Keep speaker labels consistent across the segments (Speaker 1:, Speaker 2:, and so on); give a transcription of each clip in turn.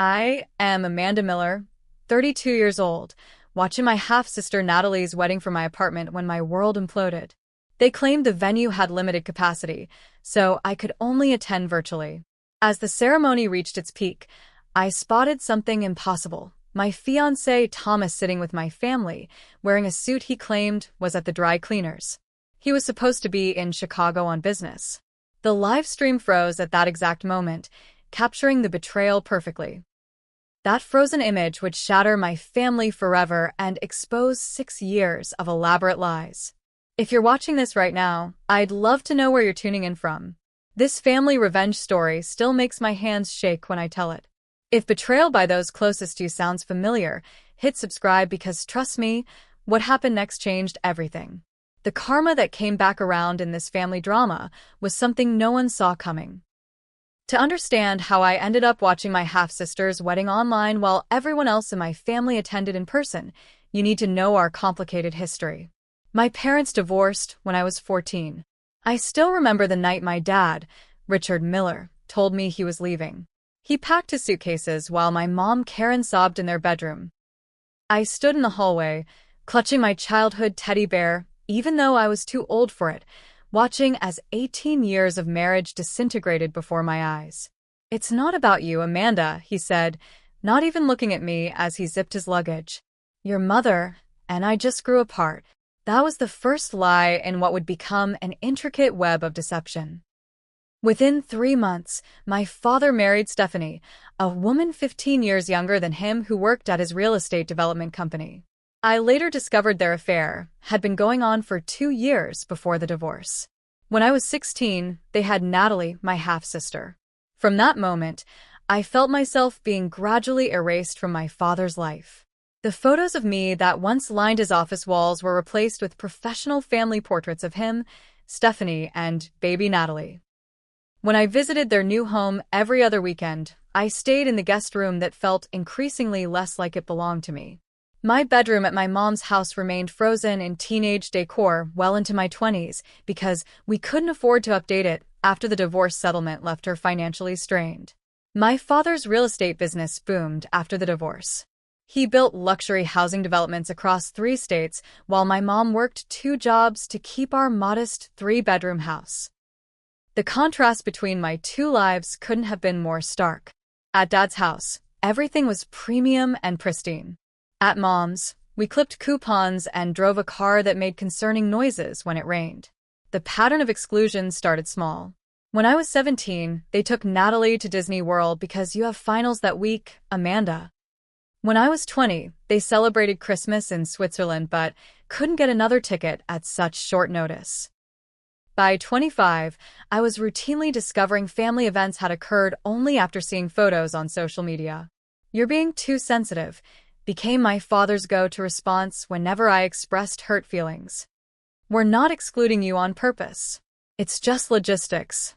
Speaker 1: I am Amanda Miller, 32 years old, watching my half-sister Natalie's wedding from my apartment when my world imploded. They claimed the venue had limited capacity, so I could only attend virtually. As the ceremony reached its peak, I spotted something impossible. My fiancé Thomas sitting with my family, wearing a suit he claimed was at the dry cleaners. He was supposed to be in Chicago on business. The live stream froze at that exact moment, capturing the betrayal perfectly. That frozen image would shatter my family forever and expose 6 years of elaborate lies. If you're watching this right now, I'd love to know where you're tuning in from. This family revenge story still makes my hands shake when I tell it. If betrayal by those closest to you sounds familiar, hit subscribe because trust me, what happened next changed everything. The karma that came back around in this family drama was something no one saw coming. To understand how I ended up watching my half-sister's wedding online while everyone else in my family attended in person, you need to know our complicated history. My parents divorced when I was 14. I still remember the night my dad, Richard Miller, told me he was leaving. He packed his suitcases while my mom Karen sobbed in their bedroom. I stood in the hallway, clutching my childhood teddy bear, even though I was too old for it, watching as 18 years of marriage disintegrated before my eyes. "It's not about you, Amanda," he said, not even looking at me as he zipped his luggage. "Your mother and I just grew apart." That was the first lie in what would become an intricate web of deception. Within 3 months, my father married Stephanie, a woman 15 years younger than him who worked at his real estate development company. I later discovered their affair had been going on for 2 years before the divorce. When I was 16, they had Natalie, my half-sister. From that moment, I felt myself being gradually erased from my father's life. The photos of me that once lined his office walls were replaced with professional family portraits of him, Stephanie, and baby Natalie. When I visited their new home every other weekend, I stayed in the guest room that felt increasingly less like it belonged to me. My bedroom at my mom's house remained frozen in teenage decor well into my 20s because we couldn't afford to update it after the divorce settlement left her financially strained. My father's real estate business boomed after the divorce. He built luxury housing developments across 3 states while my mom worked 2 jobs to keep our modest 3-bedroom house. The contrast between my 2 lives couldn't have been more stark. At Dad's house, everything was premium and pristine. At Mom's, we clipped coupons and drove a car that made concerning noises when it rained. The pattern of exclusion started small. When I was 17, they took Natalie to Disney World because you have finals that week, Amanda. When I was 20, they celebrated Christmas in Switzerland but couldn't get another ticket at such short notice. By 25, I was routinely discovering family events had occurred only after seeing photos on social media. "You're being too sensitive," became my father's go-to response whenever I expressed hurt feelings. "We're not excluding you on purpose. It's just logistics."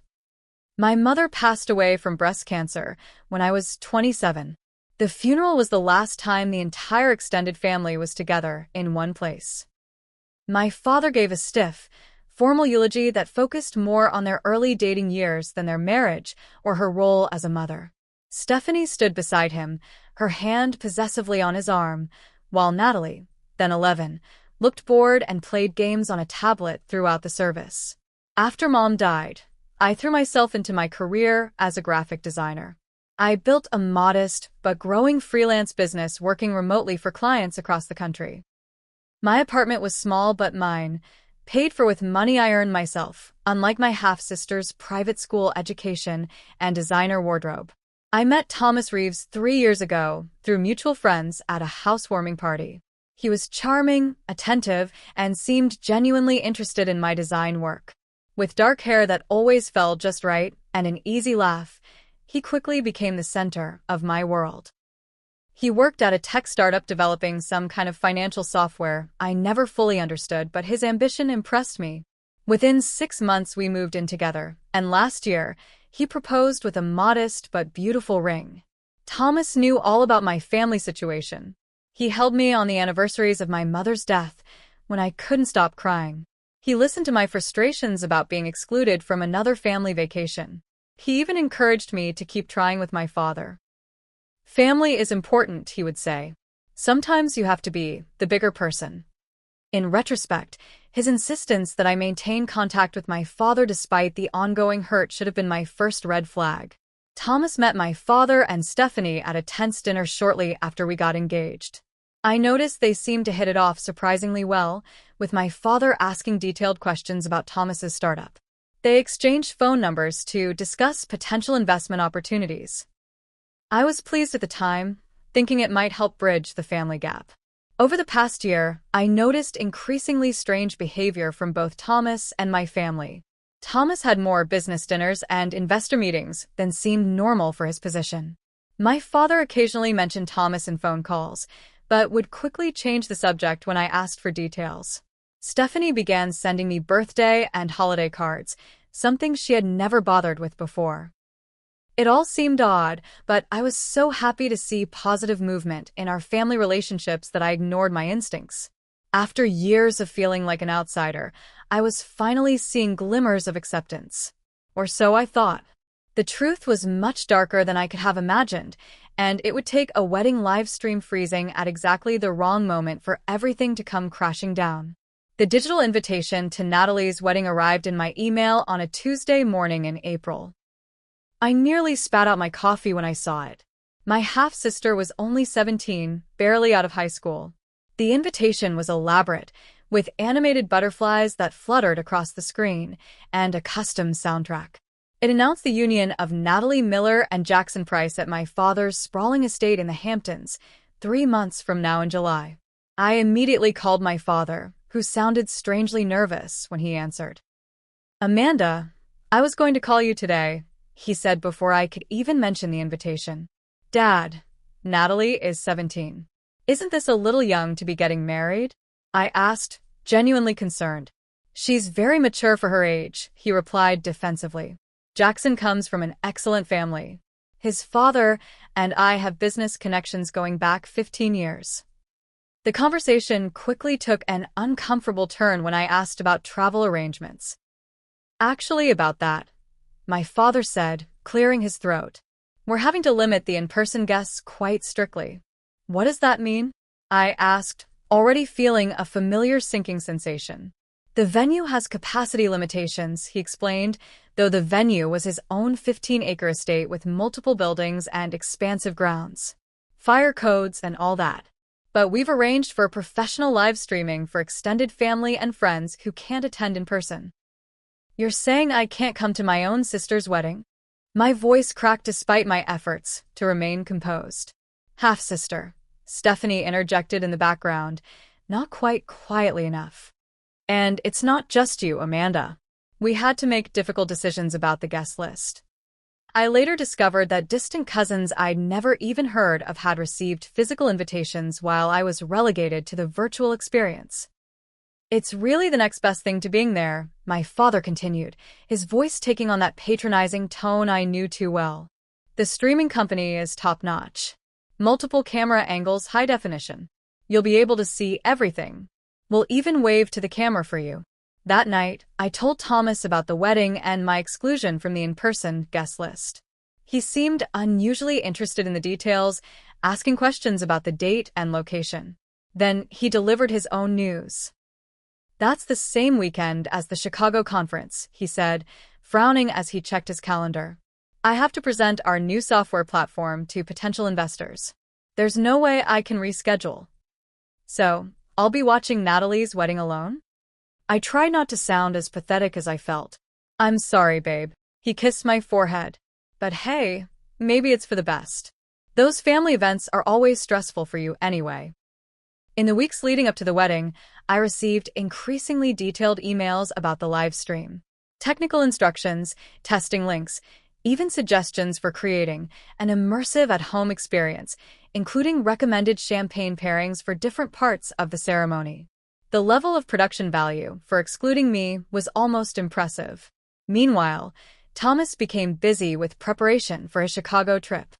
Speaker 1: My mother passed away from breast cancer when I was 27. The funeral was the last time the entire extended family was together in one place. My father gave a stiff, formal eulogy that focused more on their early dating years than their marriage or her role as a mother. Stephanie stood beside him, her hand possessively on his arm, while Natalie, then 11, looked bored and played games on a tablet throughout the service. After Mom died, I threw myself into my career as a graphic designer. I built a modest but growing freelance business working remotely for clients across the country. My apartment was small but mine, paid for with money I earned myself, unlike my half-sister's private school education and designer wardrobe. I met Thomas Reeves 3 years ago through mutual friends at a housewarming party. He was charming, attentive, and seemed genuinely interested in my design work. With dark hair that always fell just right and an easy laugh, he quickly became the center of my world. He worked at a tech startup developing some kind of financial software I never fully understood, but his ambition impressed me. Within 6 months we moved in together, and last year, he proposed with a modest but beautiful ring. Thomas knew all about my family situation. He held me on the anniversaries of my mother's death when I couldn't stop crying. He listened to my frustrations about being excluded from another family vacation. He even encouraged me to keep trying with my father. Family is important, he would say. Sometimes you have to be the bigger person. In retrospect, his insistence that I maintain contact with my father despite the ongoing hurt should have been my first red flag. Thomas met my father and Stephanie at a tense dinner shortly after we got engaged. I noticed they seemed to hit it off surprisingly well, with my father asking detailed questions about Thomas's startup. They exchanged phone numbers to discuss potential investment opportunities. I was pleased at the time, thinking it might help bridge the family gap. Over the past year, I noticed increasingly strange behavior from both Thomas and my family. Thomas had more business dinners and investor meetings than seemed normal for his position. My father occasionally mentioned Thomas in phone calls, but would quickly change the subject when I asked for details. Stephanie began sending me birthday and holiday cards, something she had never bothered with before. It all seemed odd, but I was so happy to see positive movement in our family relationships that I ignored my instincts. After years of feeling like an outsider, I was finally seeing glimmers of acceptance. Or so I thought. The truth was much darker than I could have imagined, and it would take a wedding livestream freezing at exactly the wrong moment for everything to come crashing down. The digital invitation to Natalie's wedding arrived in my email on a Tuesday morning in April. I nearly spat out my coffee when I saw it. My half-sister was only 17, barely out of high school. The invitation was elaborate, with animated butterflies that fluttered across the screen, and a custom soundtrack. It announced the union of Natalie Miller and Jackson Price at my father's sprawling estate in the Hamptons, 3 months from now in July. I immediately called my father, who sounded strangely nervous when he answered. "Amanda, I was going to call you today," he said before I could even mention the invitation. "Dad, Natalie is 17. Isn't this a little young to be getting married?" I asked, genuinely concerned. "She's very mature for her age," he replied defensively. "Jackson comes from an excellent family. His father and I have business connections going back 15 years. The conversation quickly took an uncomfortable turn when I asked about travel arrangements. "Actually, about that," my father said, clearing his throat. "We're having to limit the in-person guests quite strictly." "What does that mean?" I asked, already feeling a familiar sinking sensation. "The venue has capacity limitations," he explained, though the venue was his own 15-acre estate with multiple buildings and expansive grounds. Fire codes and all that. "But we've arranged for professional live streaming for extended family and friends who can't attend in person." "You're saying I can't come to my own sister's wedding?" My voice cracked despite my efforts to remain composed. "Half-sister," Stephanie interjected in the background, not quite quietly enough. "And it's not just you, Amanda. We had to make difficult decisions about the guest list." I later discovered that distant cousins I'd never even heard of had received physical invitations while I was relegated to the virtual experience. "It's really the next best thing to being there," my father continued, his voice taking on that patronizing tone I knew too well. "The streaming company is top-notch. Multiple camera angles, high definition. You'll be able to see everything. We'll even wave to the camera for you." That night, I told Thomas about the wedding and my exclusion from the in-person guest list. He seemed unusually interested in the details, asking questions about the date and location. Then he delivered his own news. "That's the same weekend as the Chicago conference," he said, frowning as he checked his calendar. "I have to present our new software platform to potential investors. There's no way I can reschedule. So, I'll be watching Natalie's wedding alone?" I tried not to sound as pathetic as I felt. "I'm sorry, babe." He kissed my forehead. "But hey, maybe it's for the best. Those family events are always stressful for you anyway." In the weeks leading up to the wedding, I received increasingly detailed emails about the live stream. Technical instructions, testing links, even suggestions for creating an immersive at-home experience, including recommended champagne pairings for different parts of the ceremony. The level of production value for excluding me was almost impressive. Meanwhile, Thomas became busy with preparation for his Chicago trip.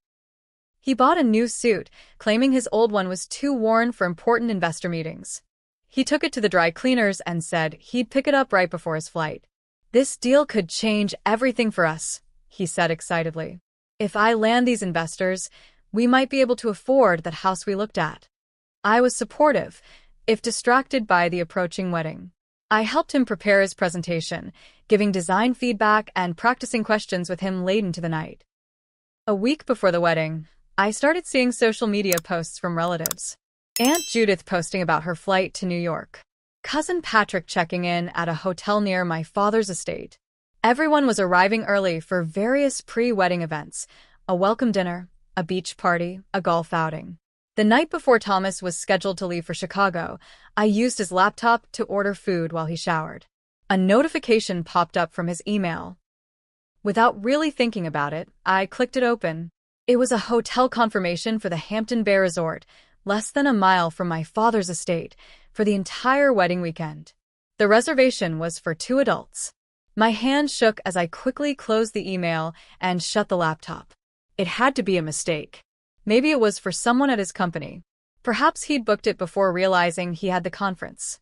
Speaker 1: He bought a new suit, claiming his old one was too worn for important investor meetings. He took it to the dry cleaners and said he'd pick it up right before his flight. "This deal could change everything for us," he said excitedly. "If I land these investors, We might be able to afford that house we looked at. I was supportive, if distracted by the approaching wedding. I helped him prepare his presentation, giving design feedback and practicing questions with him late into the night. A week before the wedding, I started seeing social media posts from relatives. Aunt Judith posting about her flight to New York. Cousin Patrick checking in at a hotel near my father's estate. Everyone was arriving early for various pre-wedding events, a welcome dinner, a beach party, a golf outing. The night before Thomas was scheduled to leave for Chicago, I used his laptop to order food while he showered. A notification popped up from his email. Without really thinking about it, I clicked it open. It was a hotel confirmation for the Hampton Bay Resort, less than a mile from my father's estate, for the entire wedding weekend. The reservation was for 2 adults. My hand shook as I quickly closed the email and shut the laptop. It had to be a mistake. Maybe it was for someone at his company. Perhaps he'd booked it before realizing he had the conference.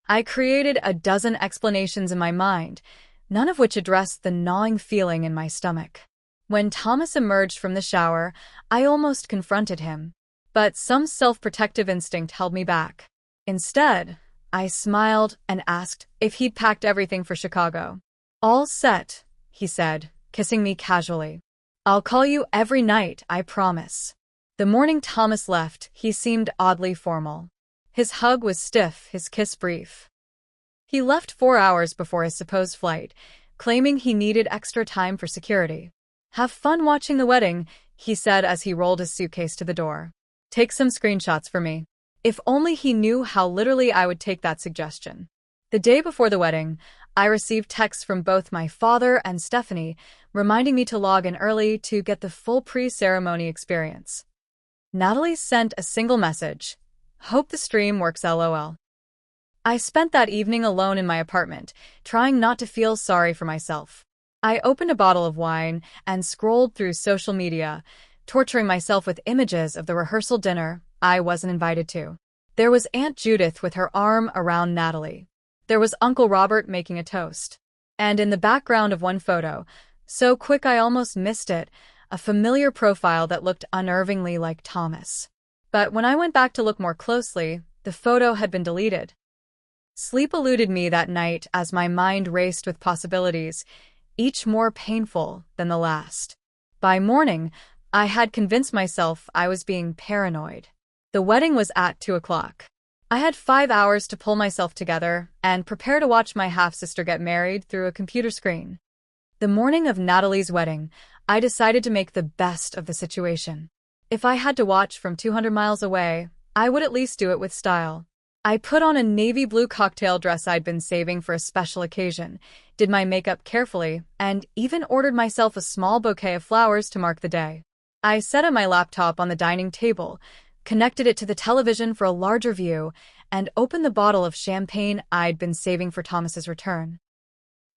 Speaker 1: I created a dozen explanations in my mind, none of which addressed the gnawing feeling in my stomach. When Thomas emerged from the shower, I almost confronted him. But some self-protective instinct held me back. Instead, I smiled and asked if he'd packed everything for Chicago. "All set," he said, kissing me casually. "I'll call you every night, I promise." The morning Thomas left, he seemed oddly formal. His hug was stiff, his kiss brief. He left 4 hours before his supposed flight, claiming he needed extra time for security. "Have fun watching the wedding," he said as he rolled his suitcase to the door. "Take some screenshots for me." If only he knew how literally I would take that suggestion. The day before the wedding, I received texts from both my father and Stephanie, reminding me to log in early to get the full pre-ceremony experience. Natalie sent a single message. "Hope the stream works LOL." I spent that evening alone in my apartment, trying not to feel sorry for myself. I opened a bottle of wine and scrolled through social media, torturing myself with images of the rehearsal dinner I wasn't invited to. There was Aunt Judith with her arm around Natalie. There was Uncle Robert making a toast. And in the background of one photo, so quick I almost missed it, a familiar profile that looked unnervingly like Thomas. But when I went back to look more closely, the photo had been deleted. Sleep eluded me that night as my mind raced with possibilities, each more painful than the last. By morning, I had convinced myself I was being paranoid. The wedding was at 2 o'clock. I had 5 hours to pull myself together and prepare to watch my half-sister get married through a computer screen. The morning of Natalie's wedding, I decided to make the best of the situation. If I had to watch from 200 miles away, I would at least do it with style. I put on a navy blue cocktail dress I'd been saving for a special occasion, did my makeup carefully, and even ordered myself a small bouquet of flowers to mark the day. I set up my laptop on the dining table, connected it to the television for a larger view, and opened the bottle of champagne I'd been saving for Thomas's return.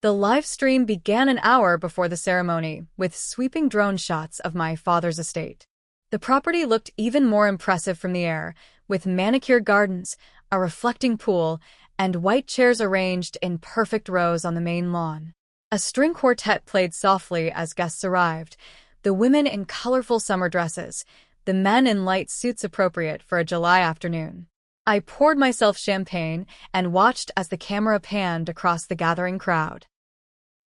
Speaker 1: The live stream began an hour before the ceremony, with sweeping drone shots of my father's estate. The property looked even more impressive from the air, with manicured gardens, a reflecting pool, and white chairs arranged in perfect rows on the main lawn. A string quartet played softly as guests arrived, the women in colorful summer dresses, the men in light suits appropriate for a July afternoon. I poured myself champagne and watched as the camera panned across the gathering crowd.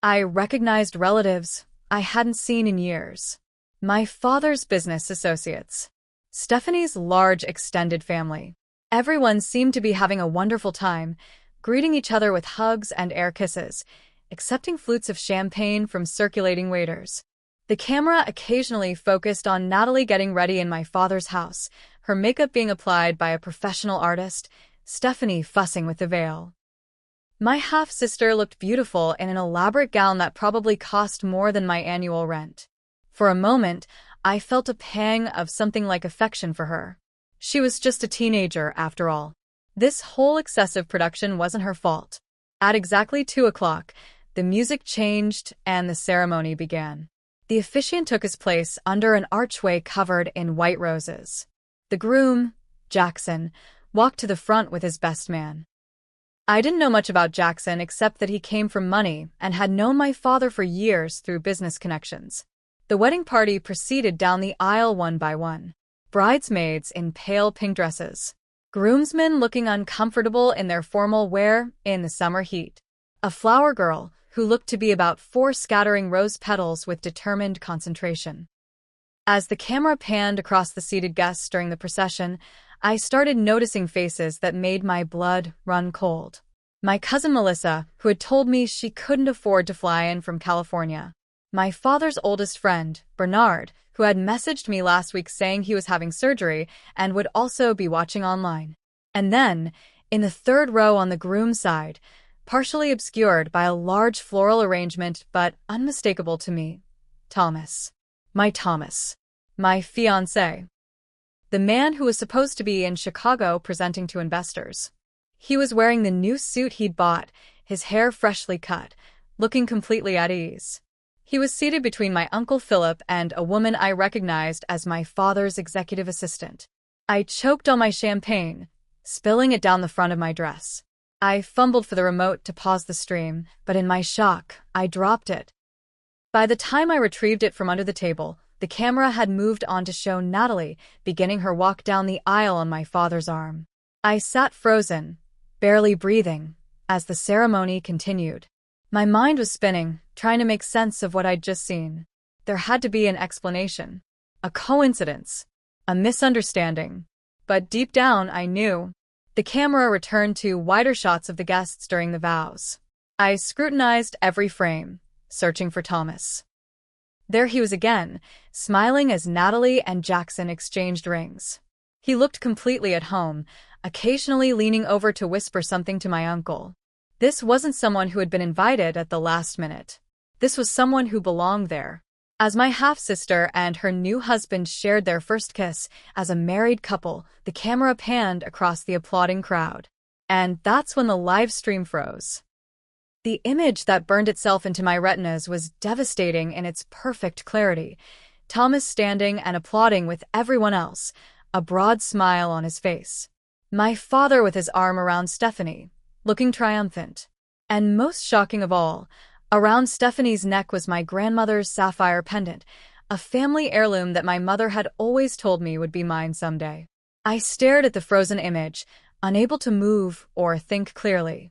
Speaker 1: I recognized relatives I hadn't seen in years. My father's business associates. Stephanie's large extended family. Everyone seemed to be having a wonderful time, greeting each other with hugs and air kisses, accepting flutes of champagne from circulating waiters. The camera occasionally focused on Natalie getting ready in my father's house, her makeup being applied by a professional artist, Stephanie fussing with the veil. My half-sister looked beautiful in an elaborate gown that probably cost more than my annual rent. For a moment, I felt a pang of something like affection for her. She was just a teenager, after all. This whole excessive production wasn't her fault. At exactly 2 o'clock, the music changed and the ceremony began. The officiant took his place under an archway covered in white roses. The groom, Jackson, walked to the front with his best man. I didn't know much about Jackson except that he came from money and had known my father for years through business connections. The wedding party proceeded down the aisle one by one. Bridesmaids in pale pink dresses. Groomsmen looking uncomfortable in their formal wear in the summer heat. A flower girl who looked to be about 4 scattering rose petals with determined concentration. As the camera panned across the seated guests during the procession, I started noticing faces that made my blood run cold. My cousin Melissa, who had told me she couldn't afford to fly in from California. My father's oldest friend, Bernard, who had messaged me last week saying he was having surgery and would also be watching online. And then, in the third row on the groom's side, partially obscured by a large floral arrangement but unmistakable to me, Thomas. My Thomas. My fiancé. The man who was supposed to be in Chicago presenting to investors. He was wearing the new suit he'd bought, his hair freshly cut, looking completely at ease. He was seated between my Uncle Philip and a woman I recognized as my father's executive assistant. I choked on my champagne, spilling it down the front of my dress. I fumbled for the remote to pause the stream, but in my shock, I dropped it. By the time I retrieved it from under the table, the camera had moved on to show Natalie beginning her walk down the aisle on my father's arm. I sat frozen, barely breathing, as the ceremony continued. My mind was spinning, trying to make sense of what I'd just seen. There had to be an explanation. A coincidence. A misunderstanding. But deep down, I knew. The camera returned to wider shots of the guests during the vows. I scrutinized every frame, searching for Thomas. There he was again, smiling as Natalie and Jackson exchanged rings. He looked completely at home, occasionally leaning over to whisper something to my uncle. This wasn't someone who had been invited at the last minute. This was someone who belonged there. As my half-sister and her new husband shared their first kiss as a married couple, the camera panned across the applauding crowd. And that's when the live stream froze. The image that burned itself into my retinas was devastating in its perfect clarity. Thomas standing and applauding with everyone else, a broad smile on his face. My father with his arm around Stephanie, looking triumphant. And most shocking of all, around Stephanie's neck was my grandmother's sapphire pendant, a family heirloom that my mother had always told me would be mine someday. I stared at the frozen image, unable to move or think clearly.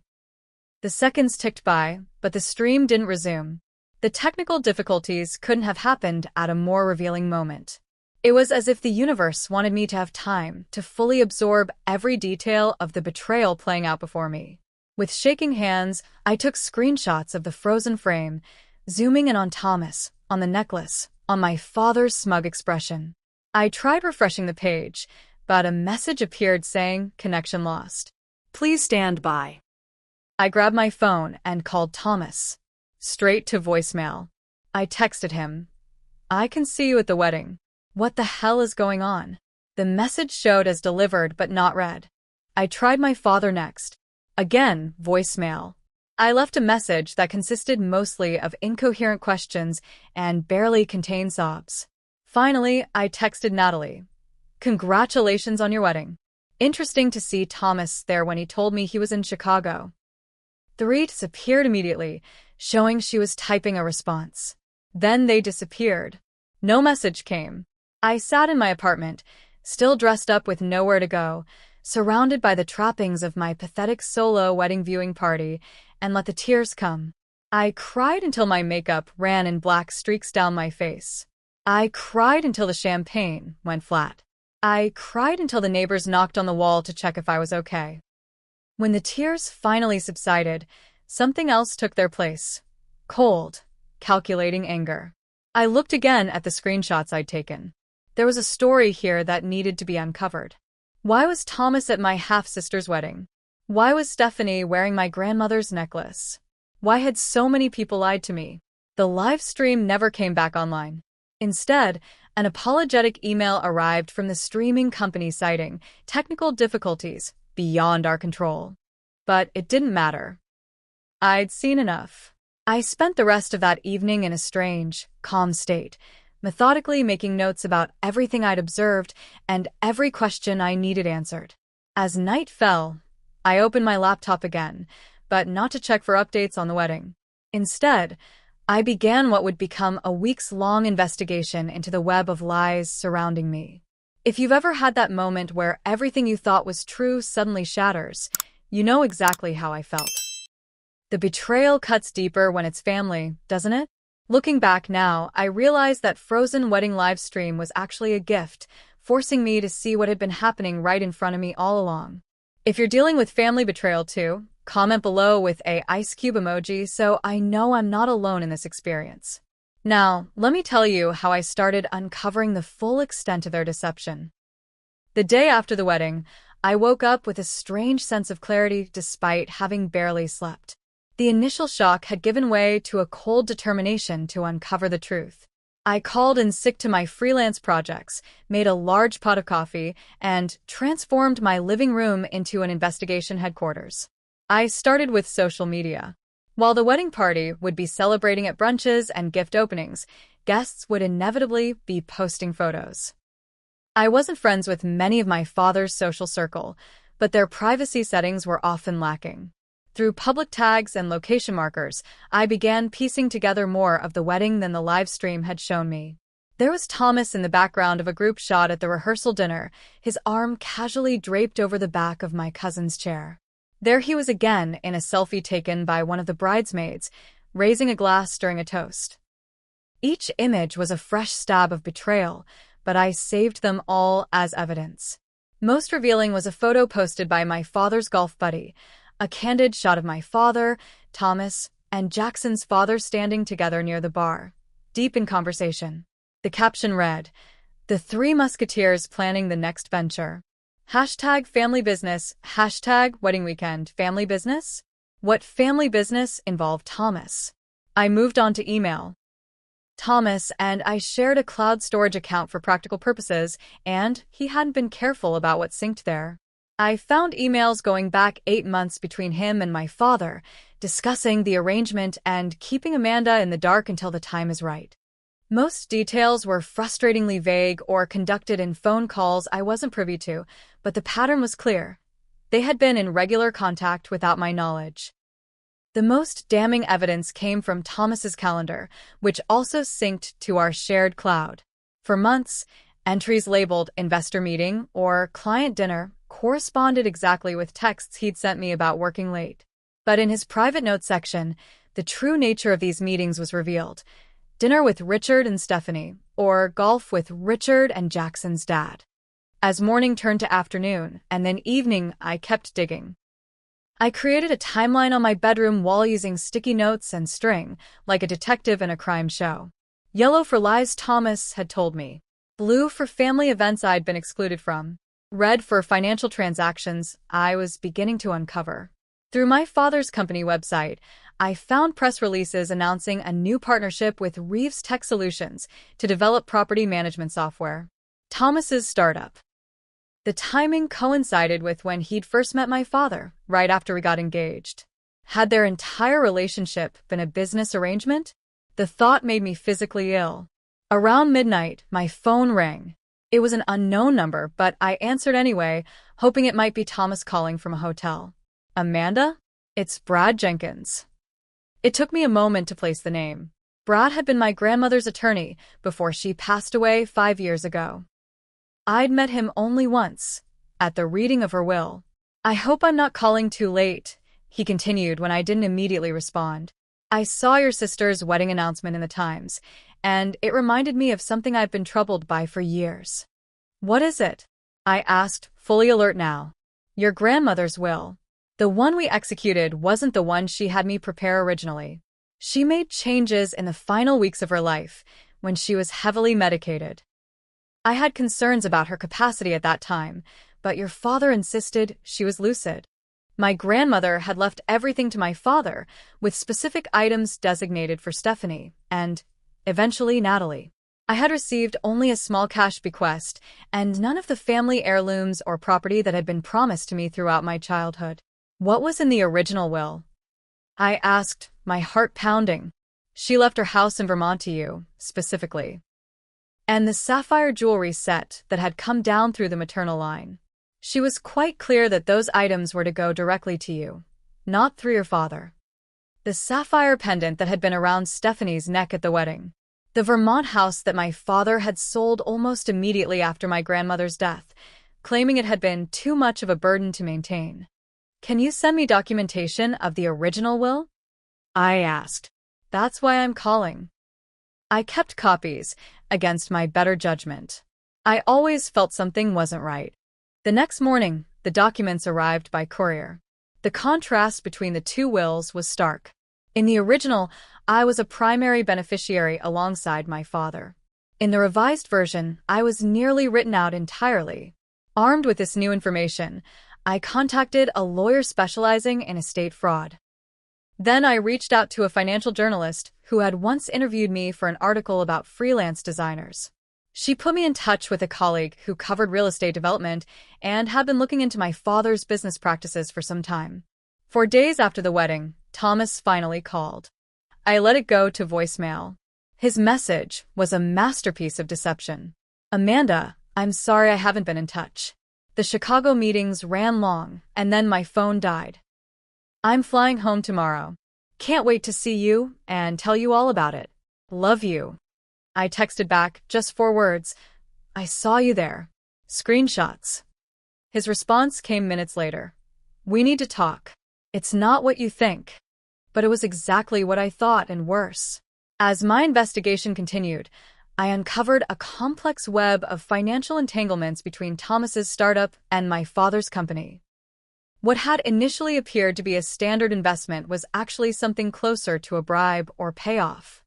Speaker 1: The seconds ticked by, but the stream didn't resume. The technical difficulties couldn't have happened at a more revealing moment. It was as if the universe wanted me to have time to fully absorb every detail of the betrayal playing out before me. With shaking hands, I took screenshots of the frozen frame, zooming in on Thomas, on the necklace, on my father's smug expression. I tried refreshing the page, but a message appeared saying, "Connection lost. Please stand by." I grabbed my phone and called Thomas. Straight to voicemail. I texted him. "I can see you at the wedding. What the hell is going on?" The message showed as delivered but not read. I tried my father next. Again, voicemail. I left a message that consisted mostly of incoherent questions and barely contained sobs. Finally, I texted Natalie. "Congratulations on your wedding. Interesting to see Thomas there when he told me he was in Chicago." 3 disappeared immediately, showing she was typing a response. Then they disappeared. No message came. I sat in my apartment, still dressed up with nowhere to go, surrounded by the trappings of my pathetic solo wedding viewing party, and let the tears come. I cried until my makeup ran in black streaks down my face. I cried until the champagne went flat. I cried until the neighbors knocked on the wall to check if I was okay. When the tears finally subsided, something else took their place. Cold, calculating anger. I looked again at the screenshots I'd taken. There was a story here that needed to be uncovered. Why was Thomas at my half-sister's wedding? Why was Stephanie wearing my grandmother's necklace? Why had so many people lied to me? The live stream never came back online. Instead, an apologetic email arrived from the streaming company citing technical difficulties beyond our control. But it didn't matter. I'd seen enough. I spent the rest of that evening in a strange, calm state, methodically making notes about everything I'd observed and every question I needed answered. As night fell, I opened my laptop again, but not to check for updates on the wedding. Instead, I began what would become a weeks-long investigation into the web of lies surrounding me. If you've ever had that moment where everything you thought was true suddenly shatters, you know exactly how I felt. The betrayal cuts deeper when it's family, doesn't it? Looking back now, I realize that Frozen Wedding livestream was actually a gift, forcing me to see what had been happening right in front of me all along. If you're dealing with family betrayal too, comment below with a ice cube emoji so I know I'm not alone in this experience. Now, let me tell you how I started uncovering the full extent of their deception. The day after the wedding, I woke up with a strange sense of clarity despite having barely slept. The initial shock had given way to a cold determination to uncover the truth. I called in sick to my freelance projects, made a large pot of coffee, and transformed my living room into an investigation headquarters. I started with social media. While the wedding party would be celebrating at brunches and gift openings, guests would inevitably be posting photos. I wasn't friends with many of my father's social circle, but their privacy settings were often lacking. Through public tags and location markers, I began piecing together more of the wedding than the live stream had shown me. There was Thomas in the background of a group shot at the rehearsal dinner, his arm casually draped over the back of my cousin's chair. There he was again in a selfie taken by one of the bridesmaids, raising a glass during a toast. Each image was a fresh stab of betrayal, but I saved them all as evidence. Most revealing was a photo posted by my father's golf buddy, a candid shot of my father, Thomas, and Jackson's father standing together near the bar, deep in conversation. The caption read, "The Three Musketeers planning the next venture. Hashtag family business, hashtag wedding weekend, family business?" What family business involved Thomas? I moved on to email. Thomas and I shared a cloud storage account for practical purposes, and he hadn't been careful about what synced there. I found emails going back 8 months between him and my father, discussing the arrangement and keeping Amanda in the dark until the time is right. Most details were frustratingly vague or conducted in phone calls I wasn't privy to, but the pattern was clear. They had been in regular contact without my knowledge. The most damning evidence came from Thomas's calendar, which also synced to our shared cloud. For months, entries labeled investor meeting or client dinner corresponded exactly with texts he'd sent me about working late. But in his private notes section, the true nature of these meetings was revealed. Dinner with Richard and Stephanie, or golf with Richard and Jackson's dad. As morning turned to afternoon, and then evening, I kept digging. I created a timeline on my bedroom wall using sticky notes and string, like a detective in a crime show. Yellow for lies Thomas had told me. Blue for family events I'd been excluded from. Red for financial transactions I was beginning to uncover. Through my father's company website, I found press releases announcing a new partnership with Reeves Tech Solutions to develop property management software. Thomas's startup. The timing coincided with when he'd first met my father, right after we got engaged. Had their entire relationship been a business arrangement? The thought made me physically ill. Around midnight, my phone rang. It was an unknown number, but I answered anyway, hoping it might be Thomas calling from a hotel. Amanda? It's Brad Jenkins. It took me a moment to place the name. Brad had been my grandmother's attorney before she passed away 5 years ago. I'd met him only once, at the reading of her will. "I hope I'm not calling too late," he continued when I didn't immediately respond. "I saw your sister's wedding announcement in the Times, and it reminded me of something I've been troubled by for years." "What is it?" I asked, fully alert now. "Your grandmother's will. The one we executed wasn't the one she had me prepare originally. She made changes in the final weeks of her life, when she was heavily medicated. I had concerns about her capacity at that time, but your father insisted she was lucid. My grandmother had left everything to my father, with specific items designated for Stephanie and, eventually, Natalie. I had received only a small cash bequest and none of the family heirlooms or property that had been promised to me throughout my childhood. What was in the original will?" I asked, my heart pounding. "She left her house in Vermont to you, specifically. And the sapphire jewelry set that had come down through the maternal line. She was quite clear that those items were to go directly to you, not through your father." The sapphire pendant that had been around Stephanie's neck at the wedding. The Vermont house that my father had sold almost immediately after my grandmother's death, claiming it had been too much of a burden to maintain. Can you send me documentation of the original will? I asked. That's why I'm calling. I kept copies, against my better judgment. I always felt something wasn't right. The next morning, the documents arrived by courier. The contrast between the two wills was stark. In the original, I was a primary beneficiary alongside my father. In the revised version, I was nearly written out entirely. Armed with this new information, I contacted a lawyer specializing in estate fraud. Then I reached out to a financial journalist who had once interviewed me for an article about freelance designers. She put me in touch with a colleague who covered real estate development and had been looking into my father's business practices for some time. 4 days after the wedding, Thomas finally called. I let it go to voicemail. His message was a masterpiece of deception. Amanda, I'm sorry I haven't been in touch. The Chicago meetings ran long, and then my phone died. I'm flying home tomorrow. Can't wait to see you and tell you all about it. Love you. I texted back, just 4 words. I saw you there. Screenshots. His response came minutes later. We need to talk. It's not what you think. But it was exactly what I thought and worse. As my investigation continued, I uncovered a complex web of financial entanglements between Thomas's startup and my father's company. What had initially appeared to be a standard investment was actually something closer to a bribe or payoff.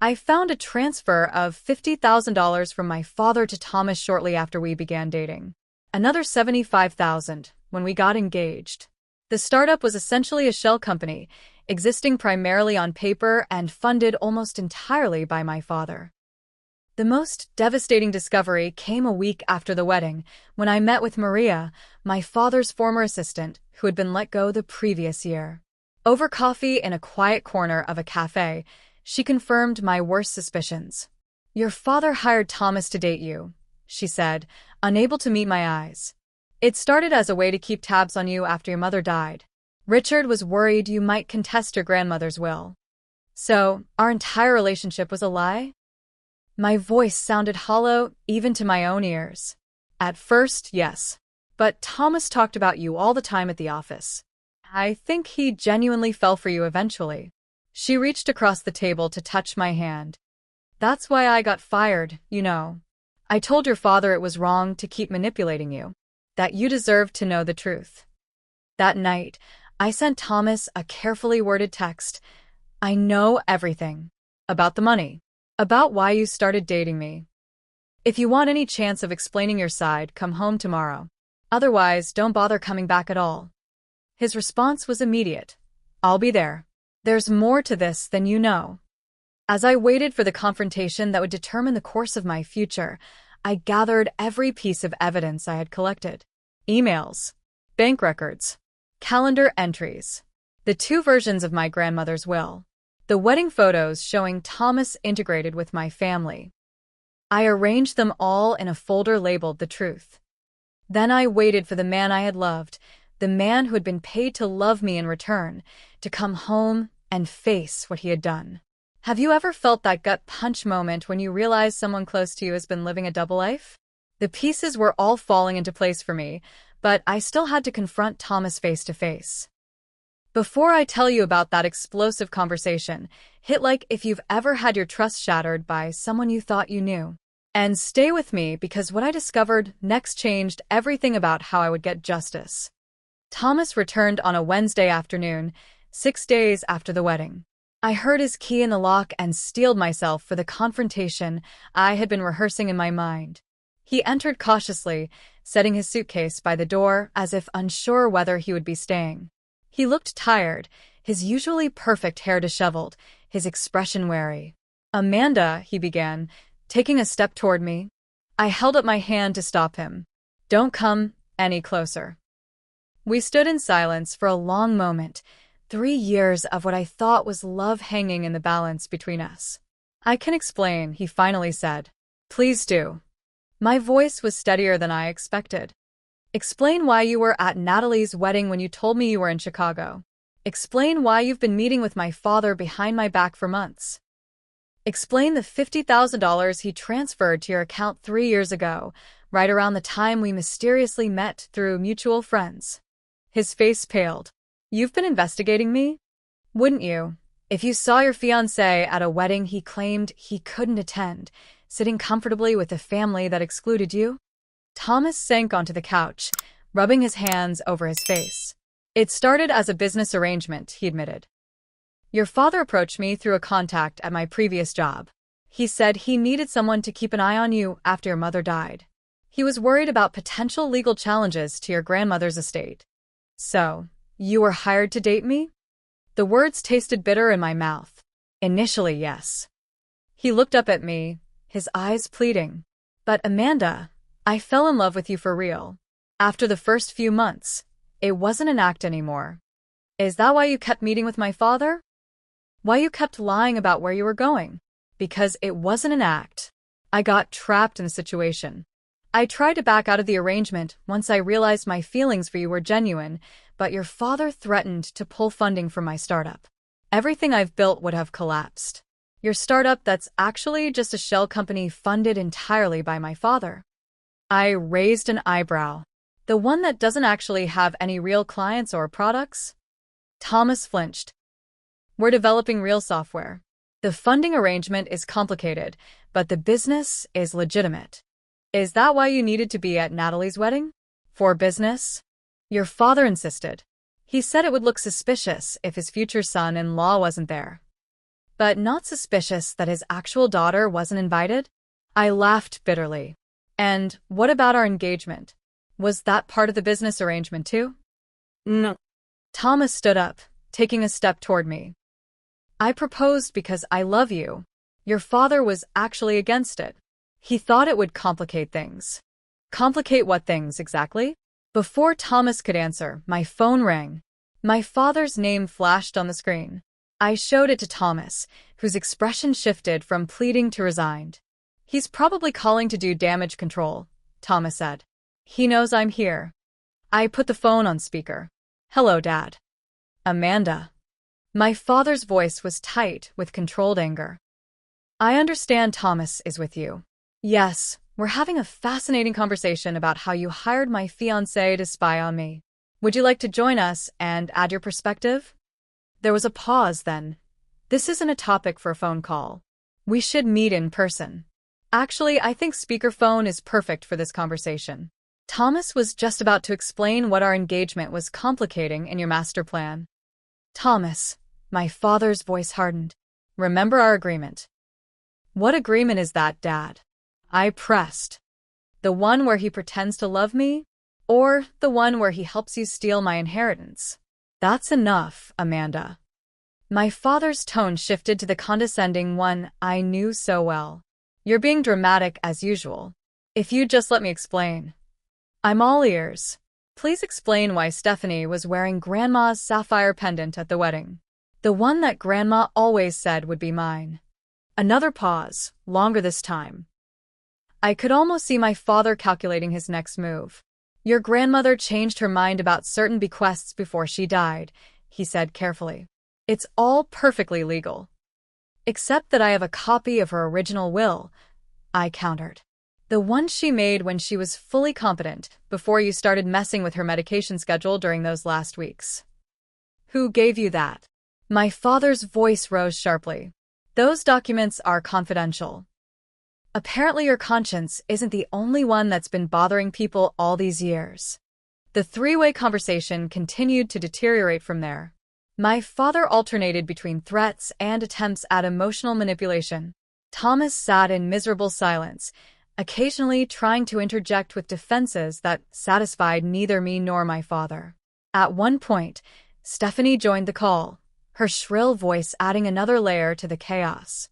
Speaker 1: I found a transfer of $50,000 from my father to Thomas shortly after we began dating. Another $75,000 when we got engaged. The startup was essentially a shell company, existing primarily on paper and funded almost entirely by my father. The most devastating discovery came a week after the wedding, when I met with Maria, my father's former assistant, who had been let go the previous year. Over coffee in a quiet corner of a cafe, she confirmed my worst suspicions. Your father hired Thomas to date you, she said, unable to meet my eyes. It started as a way to keep tabs on you after your mother died. Richard was worried you might contest your grandmother's will. So, our entire relationship was a lie? My voice sounded hollow, even to my own ears. At first, yes. But Thomas talked about you all the time at the office. I think he genuinely fell for you eventually. She reached across the table to touch my hand. That's why I got fired, you know. I told your father it was wrong to keep manipulating you, that you deserved to know the truth. That night, I sent Thomas a carefully worded text. I know everything. About the money. About why you started dating me. If you want any chance of explaining your side, come home tomorrow. Otherwise, don't bother coming back at all. His response was immediate. I'll be there. There's more to this than you know. As I waited for the confrontation that would determine the course of my future, I gathered every piece of evidence I had collected. Emails, bank records, calendar entries, the 2 versions of my grandmother's will, the wedding photos showing Thomas integrated with my family. I arranged them all in a folder labeled The Truth. Then I waited for the man I had loved, the man who had been paid to love me in return, to come home and face what he had done. Have you ever felt that gut punch moment when you realize someone close to you has been living a double life? The pieces were all falling into place for me, but I still had to confront Thomas face to face. Before I tell you about that explosive conversation, hit like if you've ever had your trust shattered by someone you thought you knew. And stay with me because what I discovered next changed everything about how I would get justice. Thomas returned on a Wednesday afternoon, 6 days after the wedding. I heard his key in the lock and steeled myself for the confrontation I had been rehearsing in my mind. He entered cautiously, setting his suitcase by the door as if unsure whether he would be staying. He looked tired, his usually perfect hair disheveled, his expression wary. Amanda, he began, taking a step toward me. I held up my hand to stop him. Don't come any closer. We stood in silence for a long moment, 3 years of what I thought was love hanging in the balance between us. I can explain, he finally said. Please do. My voice was steadier than I expected. Explain why you were at Natalie's wedding when you told me you were in Chicago. Explain why you've been meeting with my father behind my back for months. Explain the $50,000 he transferred to your account 3 years ago, right around the time we mysteriously met through mutual friends. His face paled. You've been investigating me? Wouldn't you? If you saw your fiancé at a wedding he claimed he couldn't attend, sitting comfortably with a family that excluded you? Thomas sank onto the couch, rubbing his hands over his face. It started as a business arrangement, he admitted. Your father approached me through a contact at my previous job. He said he needed someone to keep an eye on you after your mother died. He was worried about potential legal challenges to your grandmother's estate. So, you were hired to date me? The words tasted bitter in my mouth. Initially, yes. He looked up at me, his eyes pleading. But Amanda, I fell in love with you for real. After the first few months, it wasn't an act anymore. Is that why you kept meeting with my father? Why you kept lying about where you were going? Because it wasn't an act. I got trapped in a situation. I tried to back out of the arrangement once I realized my feelings for you were genuine, but your father threatened to pull funding from my startup. Everything I've built would have collapsed. Your startup that's actually just a shell company funded entirely by my father. I raised an eyebrow. The one that doesn't actually have any real clients or products? Thomas flinched. We're developing real software. The funding arrangement is complicated, but the business is legitimate. Is that why you needed to be at Natalie's wedding? For business? Your father insisted. He said it would look suspicious if his future son-in-law wasn't there. But not suspicious that his actual daughter wasn't invited? I laughed bitterly. And what about our engagement? Was that part of the business arrangement too? No. Thomas stood up, taking a step toward me. I proposed because I love you. Your father was actually against it. He thought it would complicate things. Complicate what things, exactly? Before Thomas could answer, my phone rang. My father's name flashed on the screen. I showed it to Thomas, whose expression shifted from pleading to resigned. He's probably calling to do damage control, Thomas said. He knows I'm here. I put the phone on speaker. Hello, Dad. Amanda. My father's voice was tight with controlled anger. I understand Thomas is with you. Yes, we're having a fascinating conversation about how you hired my fiancé to spy on me. Would you like to join us and add your perspective? There was a pause then. This isn't a topic for a phone call. We should meet in person. Actually, I think speakerphone is perfect for this conversation. Thomas was just about to explain what our engagement was complicating in your master plan. Thomas, my father's voice hardened. Remember our agreement. What agreement is that, Dad? I pressed. The one where he pretends to love me? Or the one where he helps you steal my inheritance? That's enough, Amanda. My father's tone shifted to the condescending one I knew so well. You're being dramatic as usual. If you'd just let me explain. I'm all ears. Please explain why Stephanie was wearing Grandma's sapphire pendant at the wedding. The one that Grandma always said would be mine. Another pause, longer this time. I could almost see my father calculating his next move. Your grandmother changed her mind about certain bequests before she died, he said carefully. It's all perfectly legal. Except that I have a copy of her original will, I countered. The one she made when she was fully competent, before you started messing with her medication schedule during those last weeks. Who gave you that? My father's voice rose sharply. Those documents are confidential. Apparently your conscience isn't the only one that's been bothering people all these years. The three-way conversation continued to deteriorate from there. My father alternated between threats and attempts at emotional manipulation. Thomas sat in miserable silence, occasionally trying to interject with defenses that satisfied neither me nor my father. At one point, Stephanie joined the call, her shrill voice adding another layer to the chaos.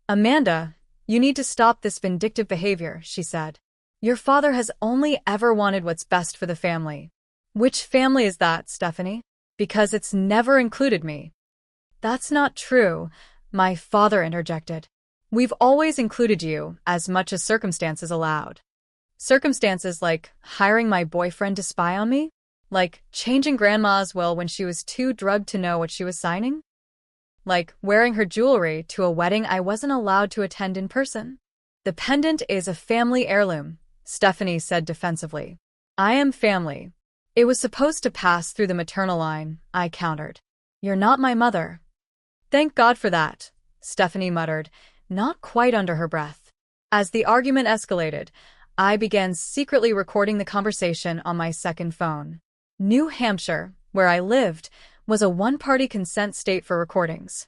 Speaker 1: Amanda, you need to stop this vindictive behavior, she said. Your father has only ever wanted what's best for the family. Which family is that, Stephanie? Because it's never included me. That's not true, my father interjected. We've always included you, as much as circumstances allowed. Circumstances like hiring my boyfriend to spy on me? Like changing Grandma's will when she was too drugged to know what she was signing? Like wearing her jewelry to a wedding I wasn't allowed to attend in person? The pendant is a family heirloom, Stephanie said defensively. I am family. It was supposed to pass through the maternal line, I countered. You're not my mother. Thank God for that, Stephanie muttered, not quite under her breath. As the argument escalated, I began secretly recording the conversation on my second phone. New Hampshire, where I lived, was a one-party consent state for recordings.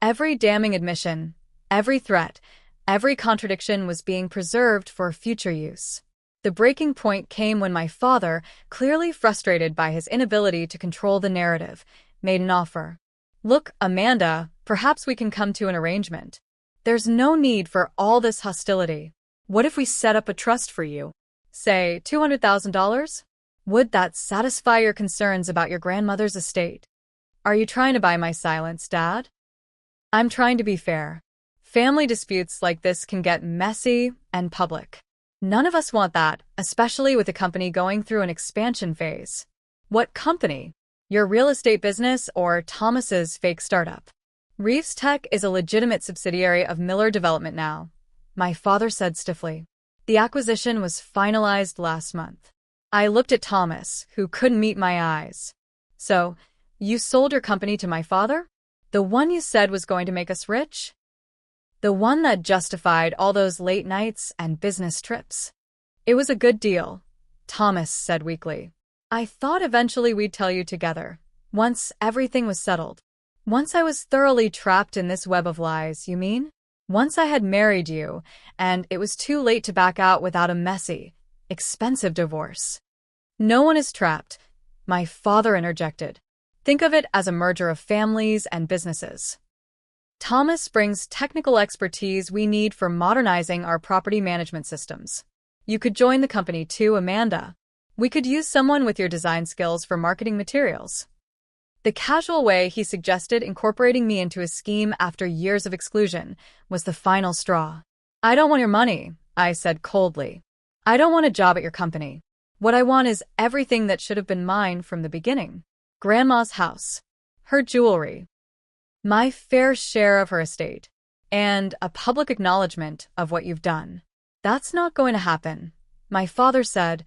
Speaker 1: Every damning admission, every threat, every contradiction was being preserved for future use. The breaking point came when my father, clearly frustrated by his inability to control the narrative, made an offer. Look, Amanda, perhaps we can come to an arrangement. There's no need for all this hostility. What if we set up a trust for you? Say, $200,000? Would that satisfy your concerns about your grandmother's estate? Are you trying to buy my silence, Dad? I'm trying to be fair. Family disputes like this can get messy and public. None of us want that, especially with the company going through an expansion phase. What company? Your real estate business or Thomas's fake startup? Reeves Tech is a legitimate subsidiary of Miller Development now, my father said stiffly. The acquisition was finalized last month. I looked at Thomas, who couldn't meet my eyes. So, you sold your company to my father? The one you said was going to make us rich? The one that justified all those late nights and business trips? It was a good deal, Thomas said weakly. I thought eventually we'd tell you together, once everything was settled. Once I was thoroughly trapped in this web of lies, you mean? Once I had married you, and it was too late to back out without a messy, expensive divorce. No one is trapped, my father interjected. Think of it as a merger of families and businesses. Thomas brings technical expertise we need for modernizing our property management systems. You could join the company too, Amanda. We could use someone with your design skills for marketing materials. The casual way he suggested incorporating me into his scheme after years of exclusion was the final straw. I don't want your money, I said coldly. I don't want a job at your company. What I want is everything that should have been mine from the beginning. Grandma's house, her jewelry, my fair share of her estate, and a public acknowledgement of what you've done. That's not going to happen, my father said,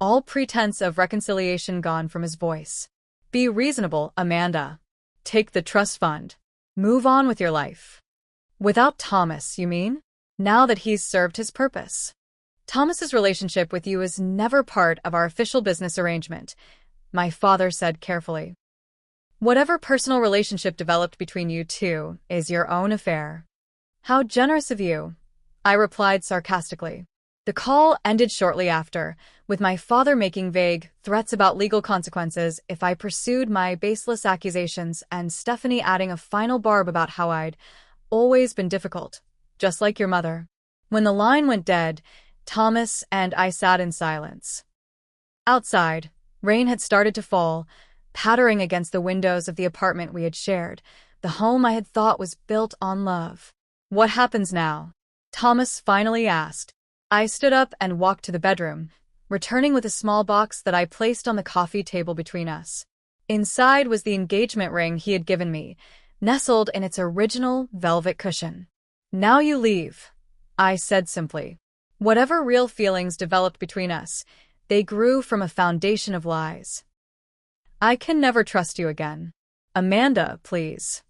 Speaker 1: all pretense of reconciliation gone from his voice. Be reasonable, Amanda. Take the trust fund. Move on with your life. Without Thomas, you mean? Now that he's served his purpose. Thomas's relationship with you is never part of our official business arrangement, my father said carefully. Whatever personal relationship developed between you two is your own affair. How generous of you, I replied sarcastically. The call ended shortly after, with my father making vague threats about legal consequences if I pursued my baseless accusations and Stephanie adding a final barb about how I'd always been difficult, just like your mother. When the line went dead, Thomas and I sat in silence. Outside, rain had started to fall, pattering against the windows of the apartment we had shared, the home I had thought was built on love. What happens now? Thomas finally asked. I stood up and walked to the bedroom, returning with a small box that I placed on the coffee table between us. Inside was the engagement ring he had given me, nestled in its original velvet cushion. Now you leave, I said simply. Whatever real feelings developed between us, they grew from a foundation of lies. I can never trust you again. Amanda, please.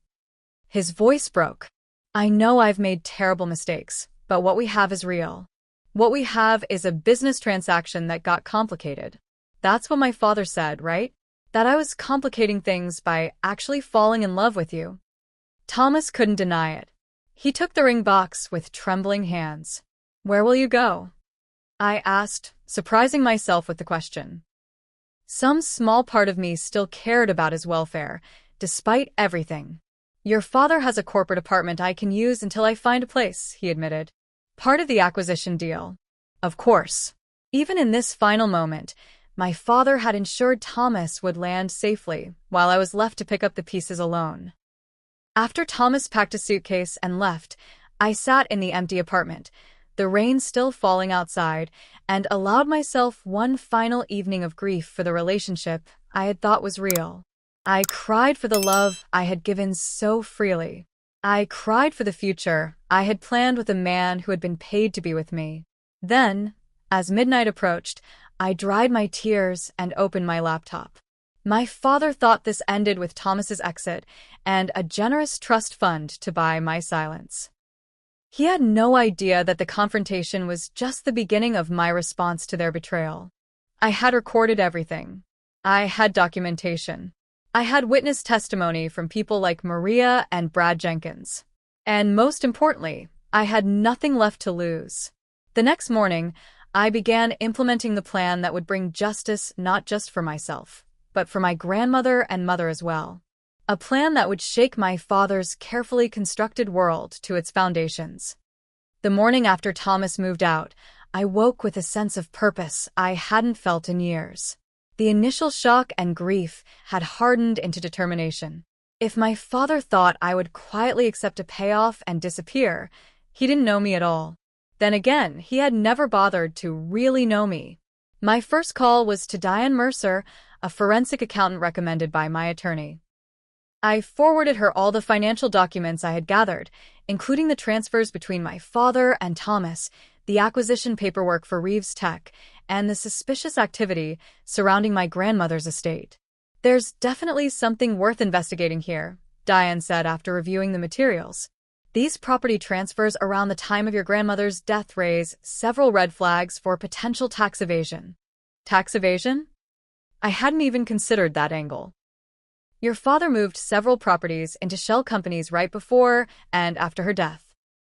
Speaker 1: His voice broke. I know I've made terrible mistakes, but what we have is real. What we have is a business transaction that got complicated. That's what my father said, right? That I was complicating things by actually falling in love with you. Thomas couldn't deny it. He took the ring box with trembling hands. Where will you go? I asked, surprising myself with the question. Some small part of me still cared about his welfare, despite everything. Your father has a corporate apartment I can use until I find a place, he admitted. Part of the acquisition deal. Of course. Even in this final moment, my father had ensured Thomas would land safely, while I was left to pick up the pieces alone. After Thomas packed a suitcase and left, I sat in the empty apartment, the rain still falling outside, and allowed myself one final evening of grief for the relationship I had thought was real. I cried for the love I had given so freely. I cried for the future I had planned with a man who had been paid to be with me. Then, as midnight approached, I dried my tears and opened my laptop. My father thought this ended with Thomas's exit and a generous trust fund to buy my silence. He had no idea that the confrontation was just the beginning of my response to their betrayal. I had recorded everything. I had documentation. I had witness testimony from people like Maria and Brad Jenkins. And most importantly, I had nothing left to lose. The next morning, I began implementing the plan that would bring justice not just for myself, but for my grandmother and mother as well. A plan that would shake my father's carefully constructed world to its foundations. The morning after Thomas moved out, I woke with a sense of purpose I hadn't felt in years. The initial shock and grief had hardened into determination. If my father thought I would quietly accept a payoff and disappear, he didn't know me at all. Then again, he had never bothered to really know me. My first call was to Diane Mercer, a forensic accountant recommended by my attorney. I forwarded her all the financial documents I had gathered, including the transfers between my father and Thomas, the acquisition paperwork for Reeves Tech, and the suspicious activity surrounding my grandmother's estate. "There's definitely something worth investigating here," Diane said after reviewing the materials. "These property transfers around the time of your grandmother's death raise several red flags for potential tax evasion." Tax evasion? I hadn't even considered that angle. Your father moved several properties into shell companies right before and after her death.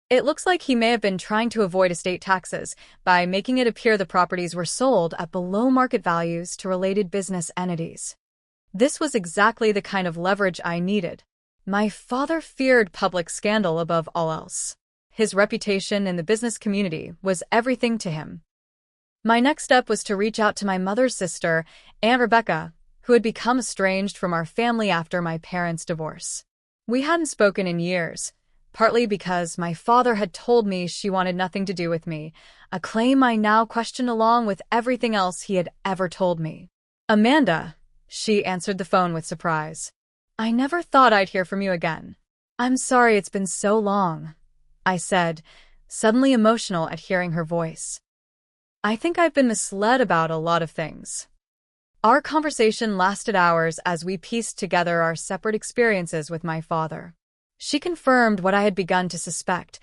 Speaker 1: It looks like he may have been trying to avoid estate taxes by making it appear the properties were sold at below market values to related business entities. This was exactly the kind of leverage I needed. My father feared public scandal above all else. His reputation in the business community was everything to him. My next step was to reach out to my mother's sister, Aunt Rebecca, who had become estranged from our family after my parents' divorce. We hadn't spoken in years, partly because my father had told me she wanted nothing to do with me, a claim I now questioned along with everything else he had ever told me. "Amanda," she answered the phone with surprise. "I never thought I'd hear from you again." "I'm sorry it's been so long," I said, suddenly emotional at hearing her voice. "I think I've been misled about a lot of things." Our conversation lasted hours as we pieced together our separate experiences with my father. She confirmed what I had begun to suspect.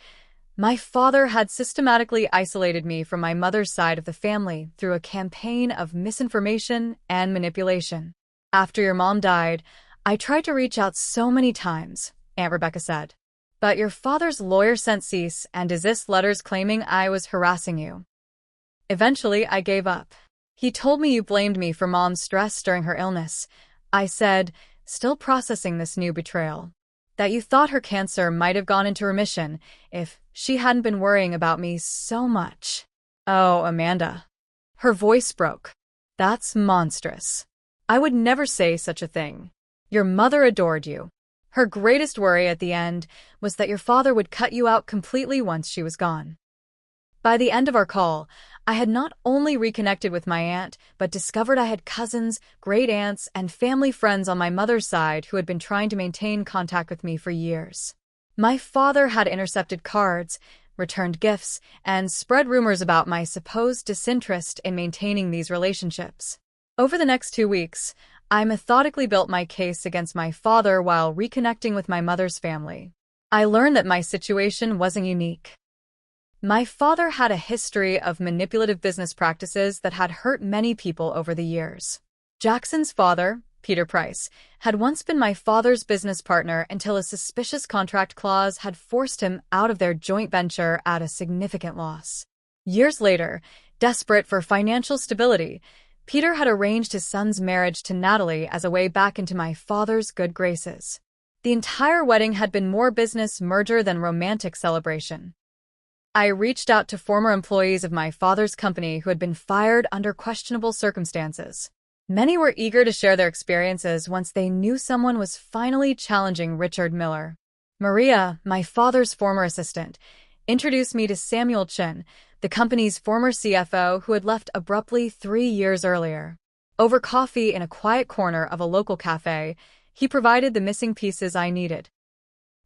Speaker 1: My father had systematically isolated me from my mother's side of the family through a campaign of misinformation and manipulation. "After your mom died, I tried to reach out so many times," Aunt Rebecca said. "But your father's lawyer sent cease and desist letters claiming I was harassing you. Eventually, I gave up. He told me you blamed me for Mom's stress during her illness," I said, still processing this new betrayal. "That you thought her cancer might have gone into remission if she hadn't been worrying about me so much." "Oh, Amanda." Her voice broke. "That's monstrous. I would never say such a thing. Your mother adored you. Her greatest worry at the end was that your father would cut you out completely once she was gone." By the end of our call, I had not only reconnected with my aunt, but discovered I had cousins, great-aunts, and family friends on my mother's side who had been trying to maintain contact with me for years. My father had intercepted cards, returned gifts, and spread rumors about my supposed disinterest in maintaining these relationships. Over the next 2 weeks, I methodically built my case against my father while reconnecting with my mother's family. I learned that my situation wasn't unique. My father had a history of manipulative business practices that had hurt many people over the years. Jackson's father, Peter Price, had once been my father's business partner until a suspicious contract clause had forced him out of their joint venture at a significant loss. Years later, desperate for financial stability, Peter had arranged his son's marriage to Natalie as a way back into my father's good graces. The entire wedding had been more business merger than romantic celebration. I reached out to former employees of my father's company who had been fired under questionable circumstances. Many were eager to share their experiences once they knew someone was finally challenging Richard Miller. Maria, my father's former assistant, introduced me to Samuel Chin, the company's former CFO who had left abruptly 3 years earlier. Over coffee in a quiet corner of a local cafe, he provided the missing pieces I needed.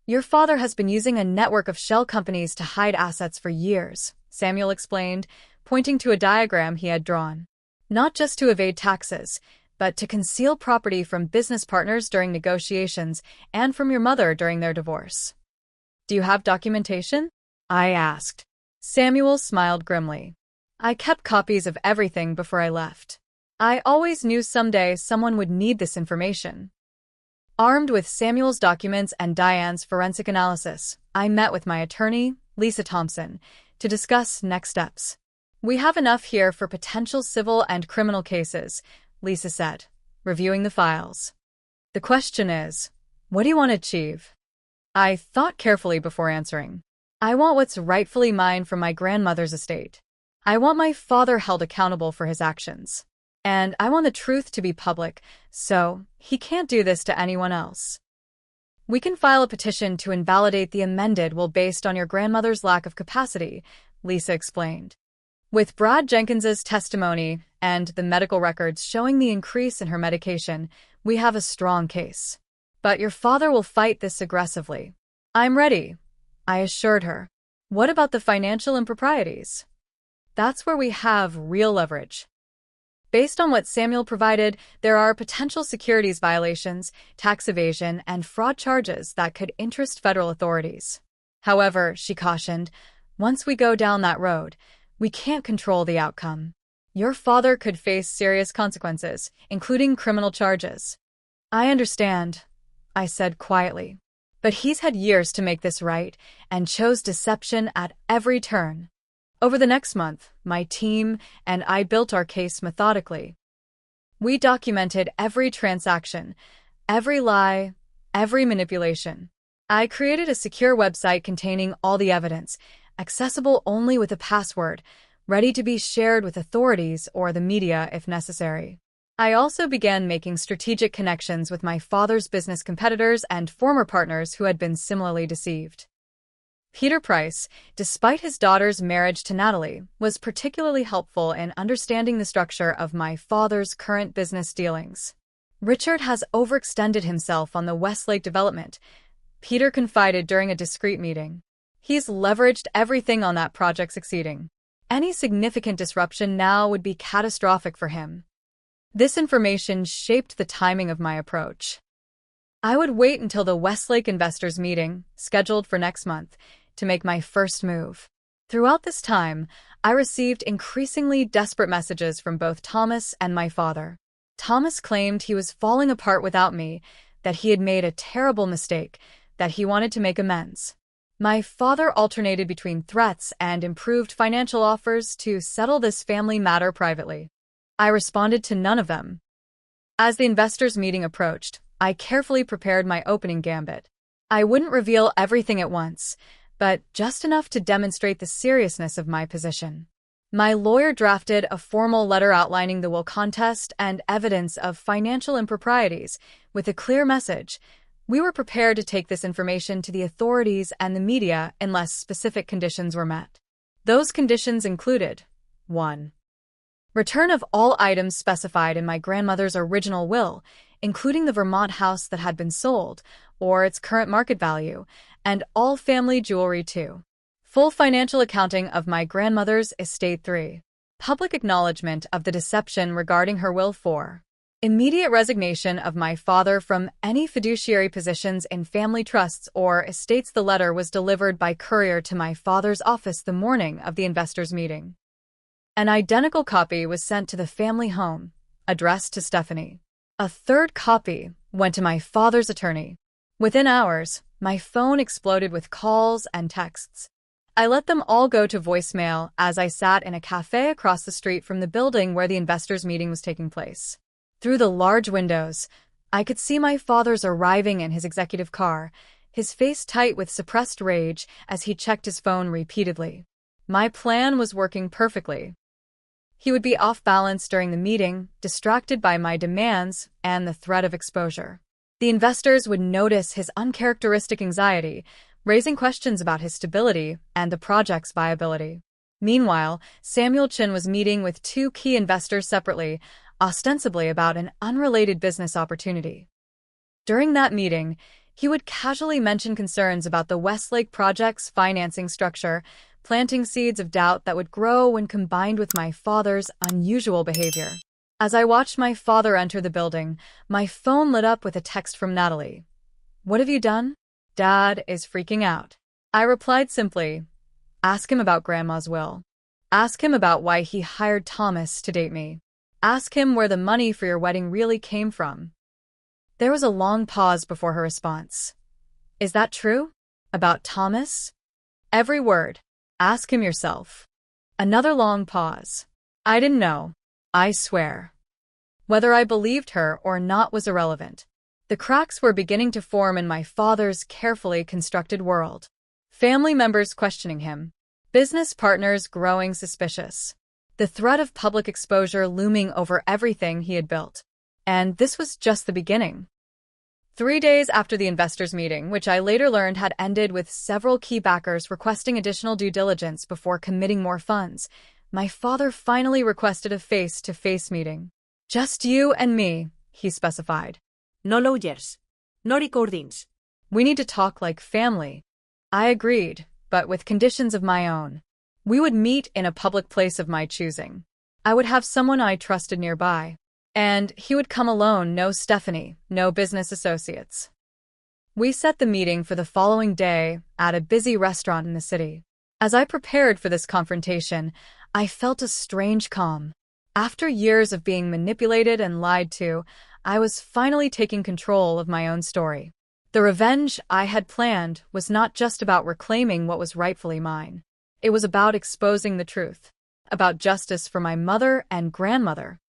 Speaker 1: Your father has been using a network of shell companies to hide assets for years, Samuel explained, pointing to a diagram he had drawn. Not just to evade taxes, but to conceal property from business partners during negotiations and from your mother during their divorce. Do you have documentation? I asked. Samuel smiled grimly. I kept copies of everything before I left. I always knew someday someone would need this information. Armed with Samuel's documents and Diane's forensic analysis, I met with my attorney, Lisa Thompson, to discuss next steps. We have enough here for potential civil and criminal cases, Lisa said, reviewing the files. The question is, what do you want to achieve? I thought carefully before answering. I want what's rightfully mine from my grandmother's estate. I want my father held accountable for his actions. And I want the truth to be public, so he can't do this to anyone else. We can file a petition to invalidate the amended will based on your grandmother's lack of capacity, Lisa explained. With Brad Jenkins's testimony and the medical records showing the increase in her medication, we have a strong case. But your father will fight this aggressively. I'm ready, I assured her. What about the financial improprieties? That's where we have real leverage. Based on what Samuel provided, there are potential securities violations, tax evasion, and fraud charges that could interest federal authorities. However, she cautioned, once we go down that road, we can't control the outcome. Your father could face serious consequences, including criminal charges. I understand, I said quietly. But he's had years to make this right and chose deception at every turn. Over the next month, my team and I built our case methodically. We documented every transaction, every lie, every manipulation. I created a secure website containing all the evidence, accessible only with a password, ready to be shared with authorities or the media if necessary. I also began making strategic connections with my father's business competitors and former partners who had been similarly deceived. Peter Price, despite his daughter's marriage to Natalie, was particularly helpful in understanding the structure of my father's current business dealings. Richard has overextended himself on the Westlake development, Peter confided during a discreet meeting. He's leveraged everything on that project succeeding. Any significant disruption now would be catastrophic for him. This information shaped the timing of my approach. I would wait until the Westlake investors meeting, scheduled for next month, to make my first move. Throughout this time, I received increasingly desperate messages from both Thomas and my father. Thomas claimed he was falling apart without me, that he had made a terrible mistake, that he wanted to make amends. My father alternated between threats and improved financial offers to settle this family matter privately. I responded to none of them. As the investors' meeting approached, I carefully prepared my opening gambit. I wouldn't reveal everything at once, but just enough to demonstrate the seriousness of my position. My lawyer drafted a formal letter outlining the will contest and evidence of financial improprieties, with a clear message. We were prepared to take this information to the authorities and the media unless specific conditions were met. Those conditions included: 1. Return of all items specified in my grandmother's original will, including the Vermont house that had been sold, or its current market value, and all family jewelry too. Full financial accounting of my grandmother's estate. 3. Public acknowledgement of the deception regarding her will. 4. Immediate resignation of my father from any fiduciary positions in family trusts or estates. The letter was delivered by courier to my father's office the morning of the investors' meeting. An identical copy was sent to the family home, addressed to Stephanie. A third copy went to my father's attorney. Within hours, my phone exploded with calls and texts. I let them all go to voicemail as I sat in a cafe across the street from the building where the investors' meeting was taking place. Through the large windows, I could see my father's arriving in his executive car, his face tight with suppressed rage as he checked his phone repeatedly. My plan was working perfectly. He would be off balance during the meeting, distracted by my demands and the threat of exposure. The investors would notice his uncharacteristic anxiety, raising questions about his stability and the project's viability. Meanwhile, Samuel Chin was meeting with two key investors separately, ostensibly about an unrelated business opportunity. During that meeting, he would casually mention concerns about the Westlake project's financing structure, planting seeds of doubt that would grow when combined with my father's unusual behavior. As I watched my father enter the building, my phone lit up with a text from Natalie. "What have you done?" "Dad is freaking out." I replied simply, "Ask him about Grandma's will. Ask him about why he hired Thomas to date me. Ask him where the money for your wedding really came from." There was a long pause before her response. "Is that true? About Thomas?" "Every word. Ask him yourself." Another long pause. I didn't know. I swear. Whether I believed her or not was irrelevant. The cracks were beginning to form in my father's carefully constructed world. Family members questioning him. Business partners growing suspicious. The threat of public exposure looming over everything he had built. And this was just the beginning. 3 days after the investors' meeting, which I later learned had ended with several key backers requesting additional due diligence before committing more funds, my father finally requested a face-to-face meeting. "Just you and me," he specified.
Speaker 2: "No lawyers. No recordings."
Speaker 1: "We need to talk like family." I agreed, but with conditions of my own. We would meet in a public place of my choosing. I would have someone I trusted nearby. And he would come alone, no Stephanie, no business associates. We set the meeting for the following day at a busy restaurant in the city. As I prepared for this confrontation, I felt a strange calm. After years of being manipulated and lied to, I was finally taking control of my own story. The revenge I had planned was not just about reclaiming what was rightfully mine. It was about exposing the truth, about justice for my mother and grandmother,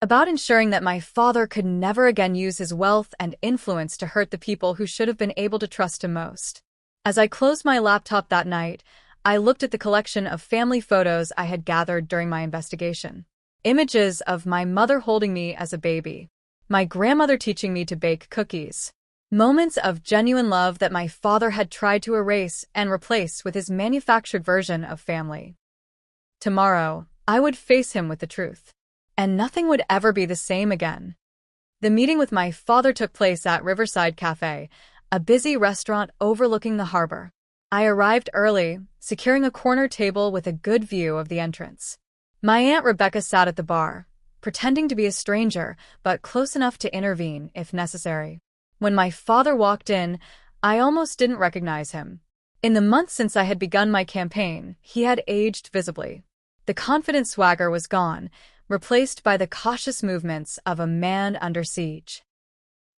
Speaker 1: about ensuring that my father could never again use his wealth and influence to hurt the people who should have been able to trust him most. As I closed my laptop that night, I looked at the collection of family photos I had gathered during my investigation. Images of my mother holding me as a baby, my grandmother teaching me to bake cookies, moments of genuine love that my father had tried to erase and replace with his manufactured version of family. Tomorrow, I would face him with the truth. And nothing would ever be the same again. The meeting with my father took place at Riverside Cafe, a busy restaurant overlooking the harbor. I arrived early, securing a corner table with a good view of the entrance. My Aunt Rebecca sat at the bar, pretending to be a stranger, but close enough to intervene if necessary. When my father walked in, I almost didn't recognize him. In the months since I had begun my campaign, he had aged visibly. The confident swagger was gone, replaced by the cautious movements of a man under siege.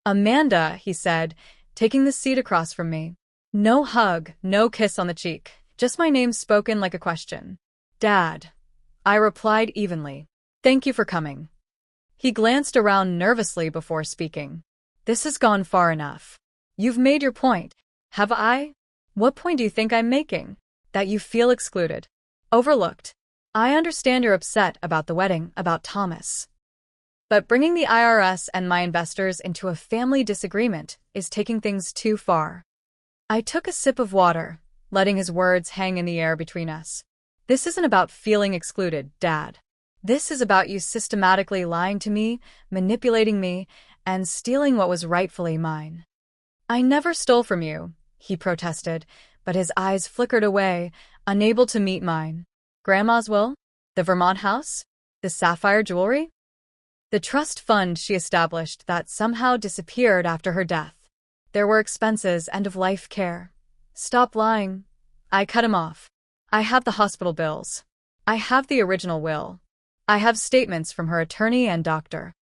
Speaker 1: "Amanda," he said, taking the seat across from me. No hug, no kiss on the cheek, just my name spoken like a question. "Dad," I replied evenly. "Thank you for coming." He glanced around nervously before speaking. "This has gone far enough. You've made your point. Have I? What point do you think I'm making? That you feel excluded, overlooked. I understand you're upset about the wedding, about Thomas. But bringing the IRS and my investors into a family disagreement is taking things too far." I took a sip of water, letting his words hang in the air between us. "This isn't about feeling excluded, Dad. This is about you systematically lying to me, manipulating me, and stealing what was rightfully mine." "I never stole from you," he protested, but his eyes flickered away, unable to meet mine. "Grandma's will? The Vermont house? The sapphire jewelry? The trust fund she established that somehow disappeared after her death. There were expenses, end-of-life care. Stop lying." I cut him off. "I have the hospital bills. I have the original will. I have statements from her attorney and doctor."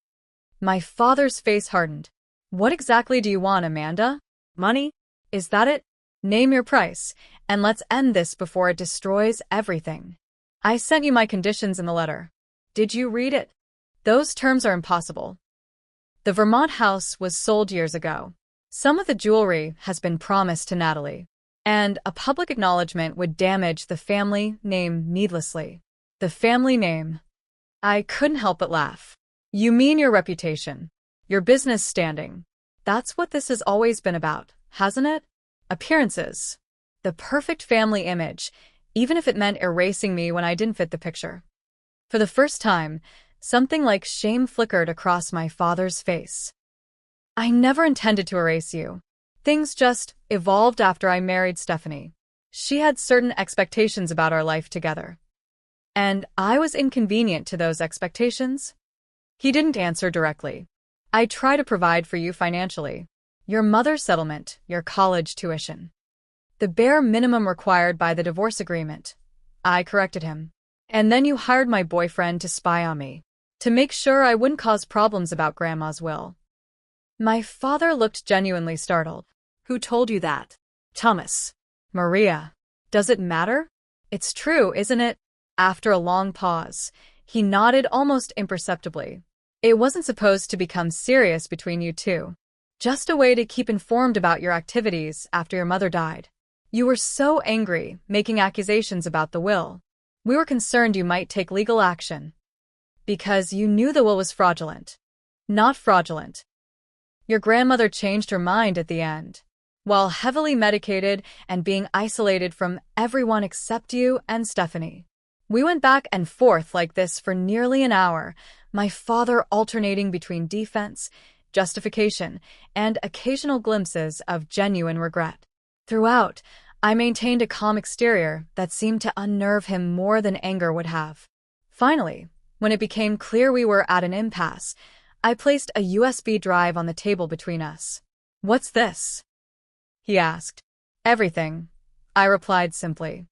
Speaker 1: My father's face hardened. "What exactly do you want, Amanda? Money? Is that it? Name your price, and let's end this before it destroys everything. I sent you my conditions in the letter. Did you read it? Those terms are impossible. The Vermont house was sold years ago. Some of the jewelry has been promised to Natalie, and a public acknowledgement would damage the family name needlessly." The family name. I couldn't help but laugh. "You mean your reputation, your business standing. That's what this has always been about, hasn't it? Appearances. The perfect family image, even if it meant erasing me when I didn't fit the picture. For the first time, something like shame flickered across my father's face. I never intended to erase you. Things just evolved after I married Stephanie. She had certain expectations about our life together. And I was inconvenient to those expectations. He didn't answer directly. I try to provide for you financially. Your mother's settlement, your college tuition. The bare minimum required by the divorce agreement. I corrected him. And then you hired my boyfriend to spy on me, to make sure I wouldn't cause problems about Grandma's will. My father looked genuinely startled.
Speaker 2: Who told you that? Thomas.
Speaker 1: Maria. Does it matter? It's true, isn't it? After a long pause, he nodded almost imperceptibly. It wasn't supposed to become serious between you two. Just a way to keep informed about your activities after your mother died. You were so angry, making accusations about the will. We were concerned you might take legal action. Because you knew the will was fraudulent. Not fraudulent. Your grandmother changed her mind at the end. While heavily medicated and being isolated from everyone except you and Stephanie. We went back and forth like this for nearly an hour, my father alternating between defense, justification, and occasional glimpses of genuine regret. Throughout, I maintained a calm exterior that seemed to unnerve him more than anger would have. Finally, when it became clear we were at an impasse, I placed a USB drive on the table between us. "What's this?" he asked. "Everything," I replied simply.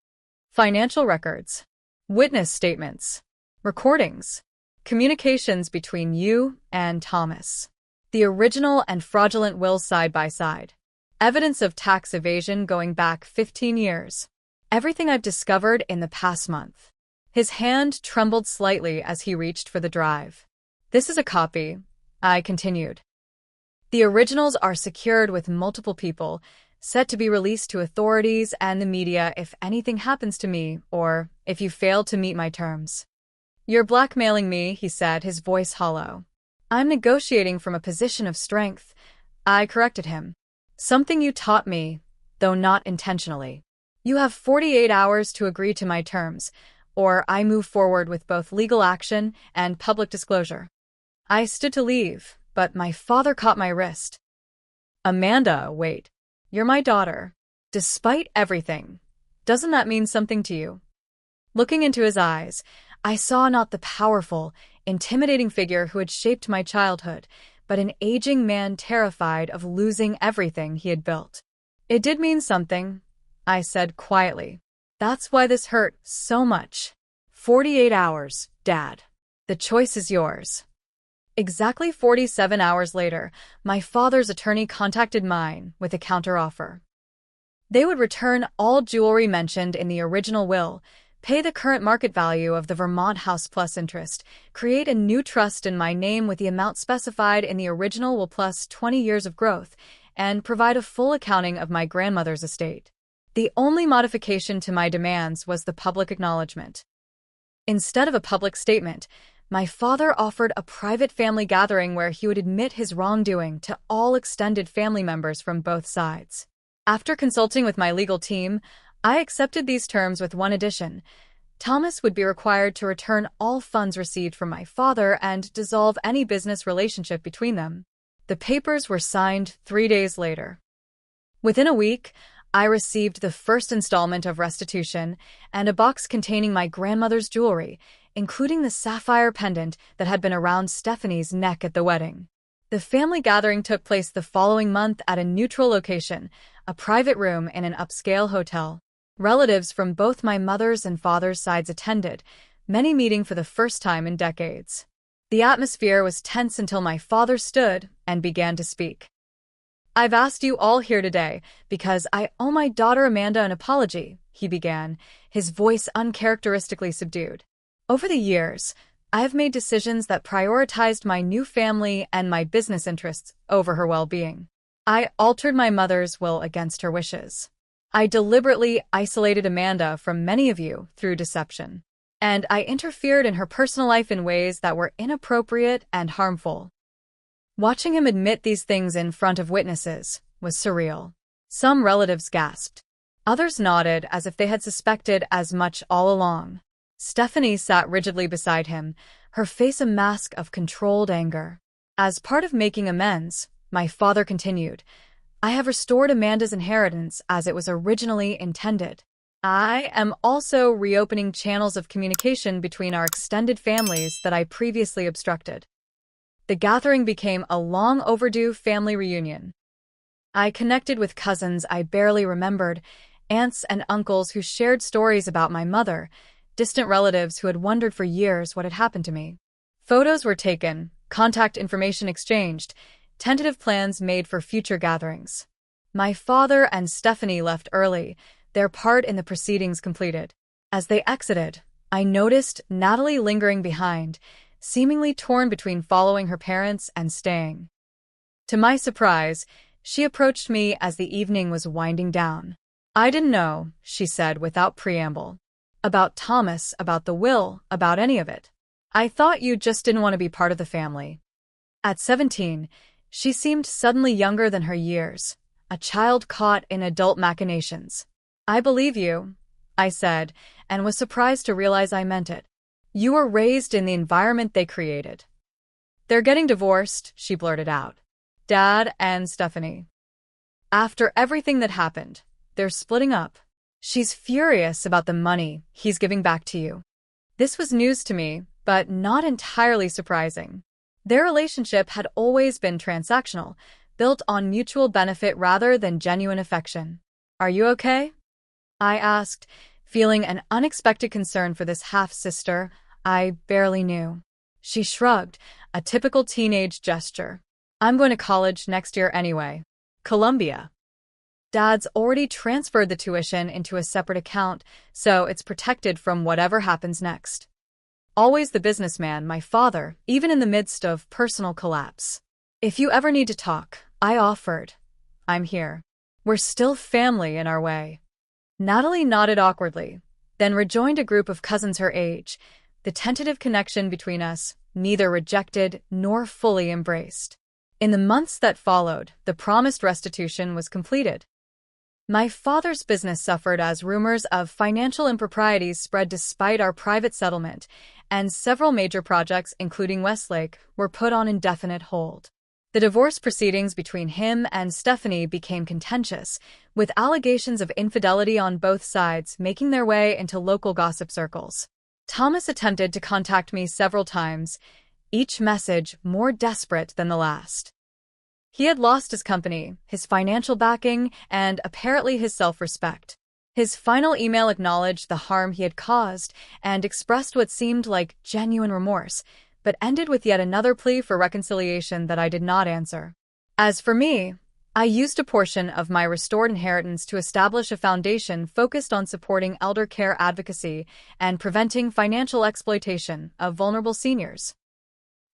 Speaker 1: "Financial records, witness statements, recordings, communications between you and Thomas. The original and fraudulent wills side by side. Evidence of tax evasion going back 15 years. Everything I've discovered in the past month." His hand trembled slightly as he reached for the drive. "This is a copy," I continued. "The originals are secured with multiple people, set to be released to authorities and the media if anything happens to me or if you fail to meet my terms." "You're blackmailing me," he said, his voice hollow. "I'm negotiating from a position of strength," I corrected him. "Something you taught me, though not intentionally. You have 48 hours to agree to my terms, or I move forward with both legal action and public disclosure." I stood to leave, but my father caught my wrist. "Amanda, wait. You're my daughter. Despite everything, doesn't that mean something to you?" Looking into his eyes, I saw not the powerful, intimidating figure who had shaped my childhood, but an aging man terrified of losing everything he had built. "It did mean something," I said quietly. "That's why this hurt so much. 48 hours, Dad. The choice is yours." Exactly 47 hours later, my father's attorney contacted mine with a counteroffer. They would return all jewelry mentioned in the original will, pay the current market value of the Vermont house plus interest, create a new trust in my name with the amount specified in the original will plus 20 years of growth, and provide a full accounting of my grandmother's estate. The only modification to my demands was the public acknowledgement. Instead of a public statement, my father offered a private family gathering where he would admit his wrongdoing to all extended family members from both sides. After consulting with my legal team, I accepted these terms with one addition. Thomas would be required to return all funds received from my father and dissolve any business relationship between them. The papers were signed 3 days later. Within a week, I received the first installment of restitution and a box containing my grandmother's jewelry, including the sapphire pendant that had been around Stephanie's neck at the wedding. The family gathering took place the following month at a neutral location, a private room in an upscale hotel. Relatives from both my mother's and father's sides attended, many meeting for the first time in decades. The atmosphere was tense until my father stood and began to speak. "I've asked you all here today because I owe my daughter Amanda an apology," he began, his voice uncharacteristically subdued. "Over the years, I have made decisions that prioritized my new family and my business interests over her well-being. I altered my mother's will against her wishes. I deliberately isolated Amanda from many of you through deception. And I interfered in her personal life in ways that were inappropriate and harmful." Watching him admit these things in front of witnesses was surreal. Some relatives gasped. Others nodded as if they had suspected as much all along. Stephanie sat rigidly beside him, her face a mask of controlled anger. As part of making amends, my father continued, I have restored Amanda's inheritance as it was originally intended. I am also reopening channels of communication between our extended families that I previously obstructed. The gathering became a long overdue family reunion. I connected with cousins I barely remembered, aunts and uncles who shared stories about my mother, distant relatives who had wondered for years what had happened to me. Photos were taken, contact information exchanged, tentative plans made for future gatherings. My father and Stephanie left early, their part in the proceedings completed. As they exited, I noticed Natalie lingering behind, seemingly torn between following her parents and staying. To my surprise, she approached me as the evening was winding down. I didn't know, she said without preamble. About Thomas, about the will, about any of it. I thought you just didn't want to be part of the family. At 17, she seemed suddenly younger than her years, a child caught in adult machinations. I believe you, I said, and was surprised to realize I meant it. You were raised in the environment they created. They're getting divorced, she blurted out. Dad and Stephanie. After everything that happened, they're splitting up. She's furious about the money he's giving back to you. This was news to me, but not entirely surprising. Their relationship had always been transactional, built on mutual benefit rather than genuine affection. Are you okay? I asked, feeling an unexpected concern for this half-sister I barely knew. She shrugged, a typical teenage gesture. I'm going to college next year anyway. Columbia. Dad's already transferred the tuition into a separate account, so it's protected from whatever happens next. Always the businessman, my father, even in the midst of personal collapse. If you ever need to talk, I offered. I'm here. We're still family in our way. Natalie nodded awkwardly, then rejoined a group of cousins her age, the tentative connection between us, neither rejected nor fully embraced. In the months that followed, the promised restitution was completed. My father's business suffered as rumors of financial improprieties spread despite our private settlement, and several major projects, including Westlake, were put on indefinite hold. The divorce proceedings between him and Stephanie became contentious, with allegations of infidelity on both sides making their way into local gossip circles. Thomas attempted to contact me several times, each message more desperate than the last. He had lost his company, his financial backing, and apparently his self-respect. His final email acknowledged the harm he had caused and expressed what seemed like genuine remorse, but ended with yet another plea for reconciliation that I did not answer. As for me, I used a portion of my restored inheritance to establish a foundation focused on supporting elder care advocacy and preventing financial exploitation of vulnerable seniors.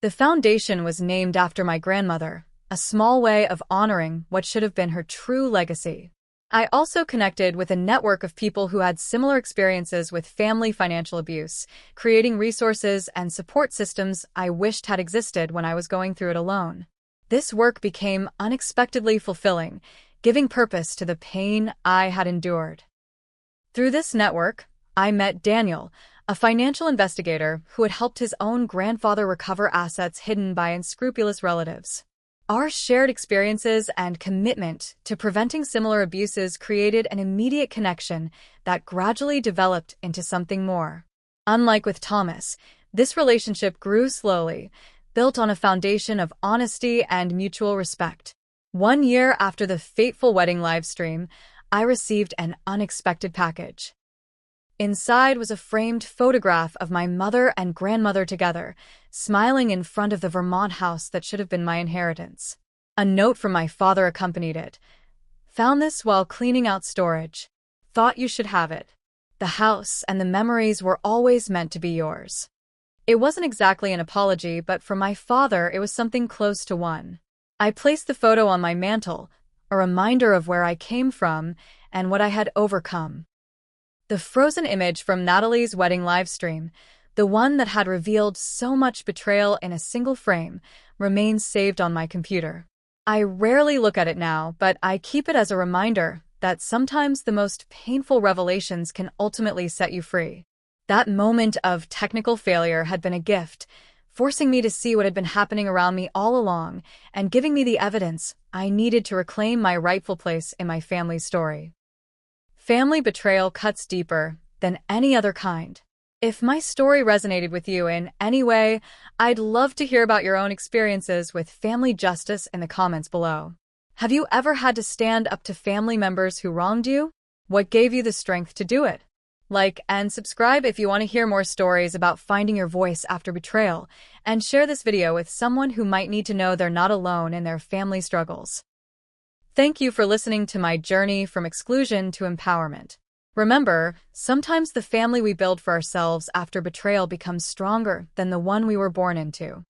Speaker 1: The foundation was named after my grandmother, a small way of honoring what should have been her true legacy. I also connected with a network of people who had similar experiences with family financial abuse, creating resources and support systems I wished had existed when I was going through it alone. This work became unexpectedly fulfilling, giving purpose to the pain I had endured. Through this network, I met Daniel, a financial investigator who had helped his own grandfather recover assets hidden by unscrupulous relatives. Our shared experiences and commitment to preventing similar abuses created an immediate connection that gradually developed into something more. Unlike with Thomas, this relationship grew slowly, built on a foundation of honesty and mutual respect. 1 year after the fateful wedding livestream, I received an unexpected package. Inside was a framed photograph of my mother and grandmother together, smiling in front of the Vermont house that should have been my inheritance. A note from my father accompanied it. Found this while cleaning out storage. Thought you should have it. The house and the memories were always meant to be yours. It wasn't exactly an apology, but for my father it was something close to one. I placed the photo on my mantle, a reminder of where I came from and what I had overcome. The frozen image from Natalie's wedding livestream, the one that had revealed so much betrayal in a single frame, remains saved on my computer. I rarely look at it now, but I keep it as a reminder that sometimes the most painful revelations can ultimately set you free. That moment of technical failure had been a gift, forcing me to see what had been happening around me all along and giving me the evidence I needed to reclaim my rightful place in my family's story. Family betrayal cuts deeper than any other kind. If my story resonated with you in any way, I'd love to hear about your own experiences with family justice in the comments below. Have you ever had to stand up to family members who wronged you? What gave you the strength to do it? Like and subscribe if you want to hear more stories about finding your voice after betrayal, and share this video with someone who might need to know they're not alone in their family struggles. Thank you for listening to my journey from exclusion to empowerment. Remember, sometimes the family we build for ourselves after betrayal becomes stronger than the one we were born into.